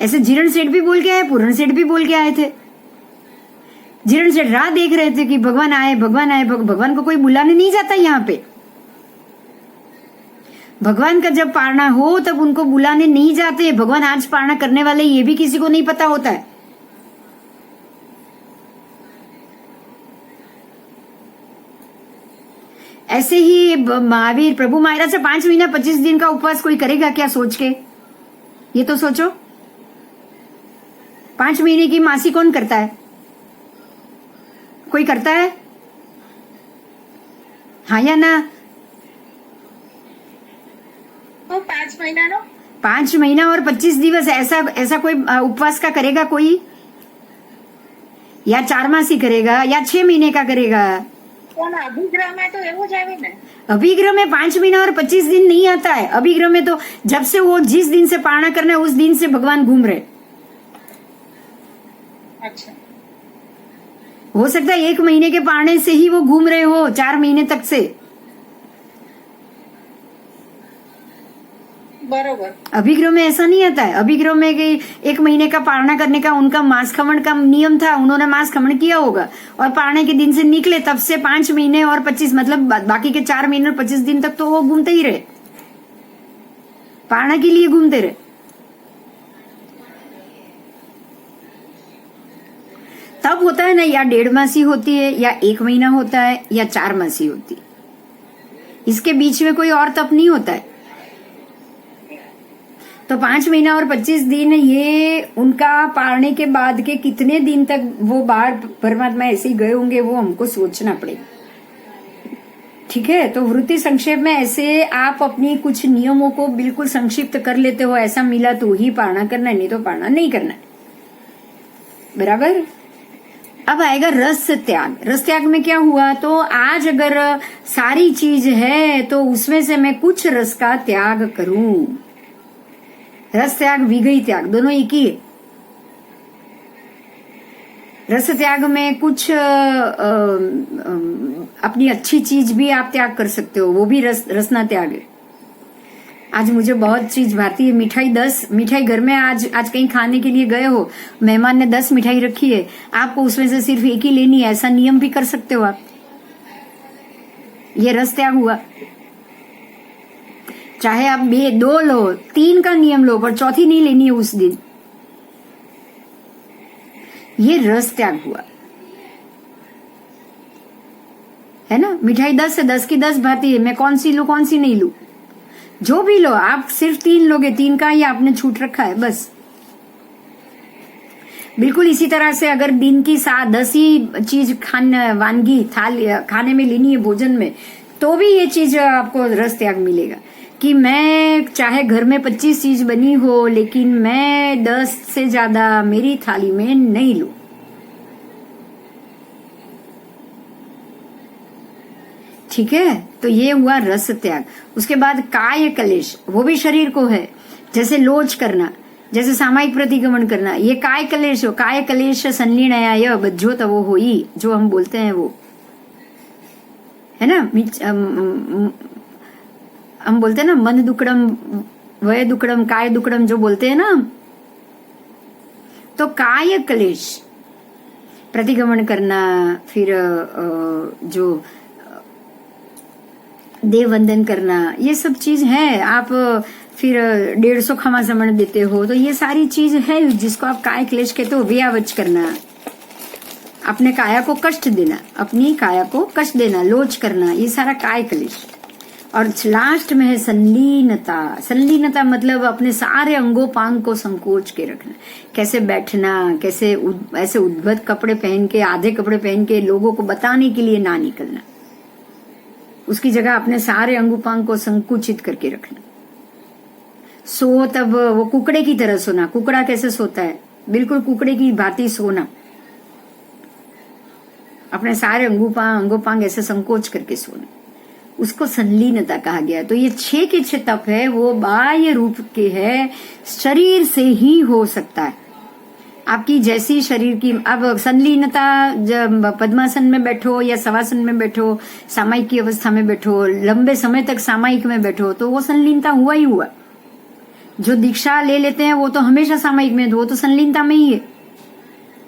ऐसे जीरण सेठ भी बोल के आए, पूरण सेठ भी बोल के आए थे। जीरण सेठ राह देख रहे थे कि भगवान आए, भगवान आए। भगवान को कोई बुलाने नहीं जाता यहाँ पे। भगवान का जब पारणा हो तब उनको बुलाने नहीं जाते। भगवान आज पारणा करने वाले, ये भी किसी को नहीं पता होता है। ऐसे ही महावीर प्रभु महाराज से 5 महीना 25 दिन का उपवास कोई करेगा क्या सोच के? ये तो सोचो, 5 महीने की मासी कौन करता है? कोई करता है? हाँ या ना? तो 5 महीना नो, 5 महीना और 25 दिवस ऐसा कोई उपवास का करेगा कोई? या 4 मासी करेगा या 6 महीने का करेगा? अभिग्रह में तो એવું જ આવે ને। अभिग्रह में 5 महीना और 25 दिन नहीं आता है। अभिग्रह में तो जब से वो जिस दिन से पारणा करना है उस दिन से भगवान घूम रहे। अच्छा, हो सकता है 1 महीने के पारणे से ही वो घूम रहे हो 4 महीने तक से। बरोबर। अभिग्रह में ऐसा नहीं आता है। अभिग्रह में कि 1 महीने का पारणा करने का उनका मांस खमन का नियम था, उन्होंने मांस खमन किया होगा और पारणे के दिन से निकले तब से 5 महीने और 25 मतलब बाकी के 4 महीने और 25 दिन तक तो वो घूमते ही रहे, पारणा के लिए घूमते रहे। तब होता है ना, या 1.5 मासी होती है, या 1 महीना होता है, या 4 मासी होती है। इसके बीच में कोई और तप नहीं होता है। तो 5 महीना और 25 दिन ये उनका पारने के बाद के कितने दिन तक वो बाहर परमात्मा ऐसे ही गए होंगे, वो हमको सोचना पड़ेगा। ठीक है, तो वृत्ति संक्षेप में ऐसे आप अपनी कुछ नियमों को बिल्कुल संक्षिप्त कर लेते हो। ऐसा मिला तो ही पारणा करना है, नहीं तो पारणा नहीं करना है। बराबर। अब आएगा रस त्याग। रस त्याग में क्या हुआ, तो आज अगर सारी चीज है तो उसमें से मैं कुछ रस का त्याग करूं। रस त्याग विगई त्याग दोनों एक ही है। रस त्याग में कुछ अपनी अच्छी चीज भी आप त्याग कर सकते हो, वो भी रसना त्याग है। आज मुझे बहुत चीज भाती है। मिठाई घर में आज कहीं खाने के लिए गए हो, मेहमान ने 10 मिठाई रखी है, आपको उसमें से सिर्फ एक ही लेनी है, ऐसा नियम भी कर सकते हो आप। ये रस त्याग हुआ। चाहे आप 2 लो, 3 का नियम लो, पर चौथी नहीं लेनी है उस दिन। ये रस त्याग हुआ, है ना। मिठाई 10 है, 10 की 10 भाती है, मैं कौन सी लूं कौन सी नहीं लूं, जो भी लो आप सिर्फ 3 लोगे, 3 का ही आपने छूट रखा है बस। बिल्कुल इसी तरह से अगर दिन की 10 ही चीज वानगी खाने में लेनी है भोजन में, तो भी ये चीज आपको रस त्याग मिलेगा कि मैं चाहे घर में 25 चीज बनी हो, लेकिन मैं 10 से ज्यादा मेरी थाली में नहीं लूं। ठीक है, तो ये हुआ रस त्याग। उसके बाद काय कलेश, वो भी शरीर को है, जैसे लोच करना, जैसे सामायिक प्रतिगमन करना, ये काय कलेश हो। काय कलेश संलीनया बज्जो तवो होई, जो हम बोलते हैं वो है ना। हम बोलते हैं ना मन दुकड़म वय दुकड़म काय दुकड़म, जो बोलते हैं ना। तो काय कलेश प्रतिगमन करना, फिर जो देव वंदन करना, ये सब चीज है। आप फिर 150 खमा समण देते हो, तो ये सारी चीज है जिसको आप काय क्लेश कहते हो। व्यावच करना, अपने काया को कष्ट देना, अपनी काया को कष्ट देना, लोच करना, ये सारा काय क्लेश। और लास्ट में है संलीनता। संलीनता मतलब अपने सारे अंगोपांग को संकोच के रखना। कैसे बैठना, कैसे ऐसे उद्भट कपड़े पहन के, आधे कपड़े पहन के लोगों को बताने के लिए ना निकलना, उसकी जगह अपने सारे अंगोपांग को संकुचित करके रखना। सो तब वो कुकड़े की तरह सोना। कुकड़ा कैसे सोता है, बिल्कुल कुकड़े की भांति सोना, अपने सारे अंगोपांग ऐसे संकोच करके सोना, उसको संलीनता कहा गया। तो ये 6 के 6 तप है, वो बाह्य रूप के है, शरीर से ही हो सकता है। आपकी जैसी शरीर की, अब संलीनता जब पद्मासन में बैठो या शवासन में बैठो, सामायिक की अवस्था में बैठो, लंबे समय तक सामायिक में बैठो, तो वो संलीनता हुआ ही हुआ। जो दीक्षा ले लेते हैं वो तो हमेशा सामायिक में, वो तो संलीनता में ही है।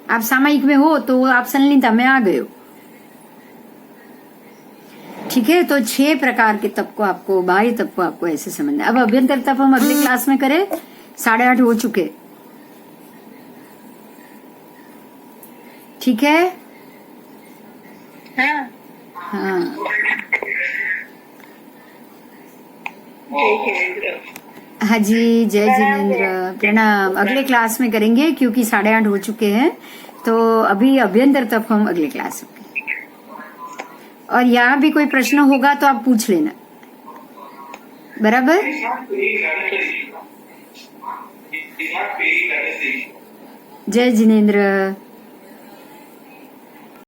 आप सामायिक में हो तो आप संलीनता में आ गए हो। ठीक है, तो 6 प्रकार के तप को आपको, बाह्य तप को आपको ऐसे समझना। अब अभ्यंतर तप हम अगली क्लास में करें। 8:30 हो चुके। ठीक है। हाँ हाँ हाँ जी, जय जिनेन्द्र, प्रणाम। अगले क्लास में करेंगे क्योंकि 8:30 हो चुके हैं। तो अभी अभ्यंतर तप हम अगले क्लास में। और यहाँ भी कोई प्रश्न होगा तो आप पूछ लेना, बराबर। जय जिनेन्द्र।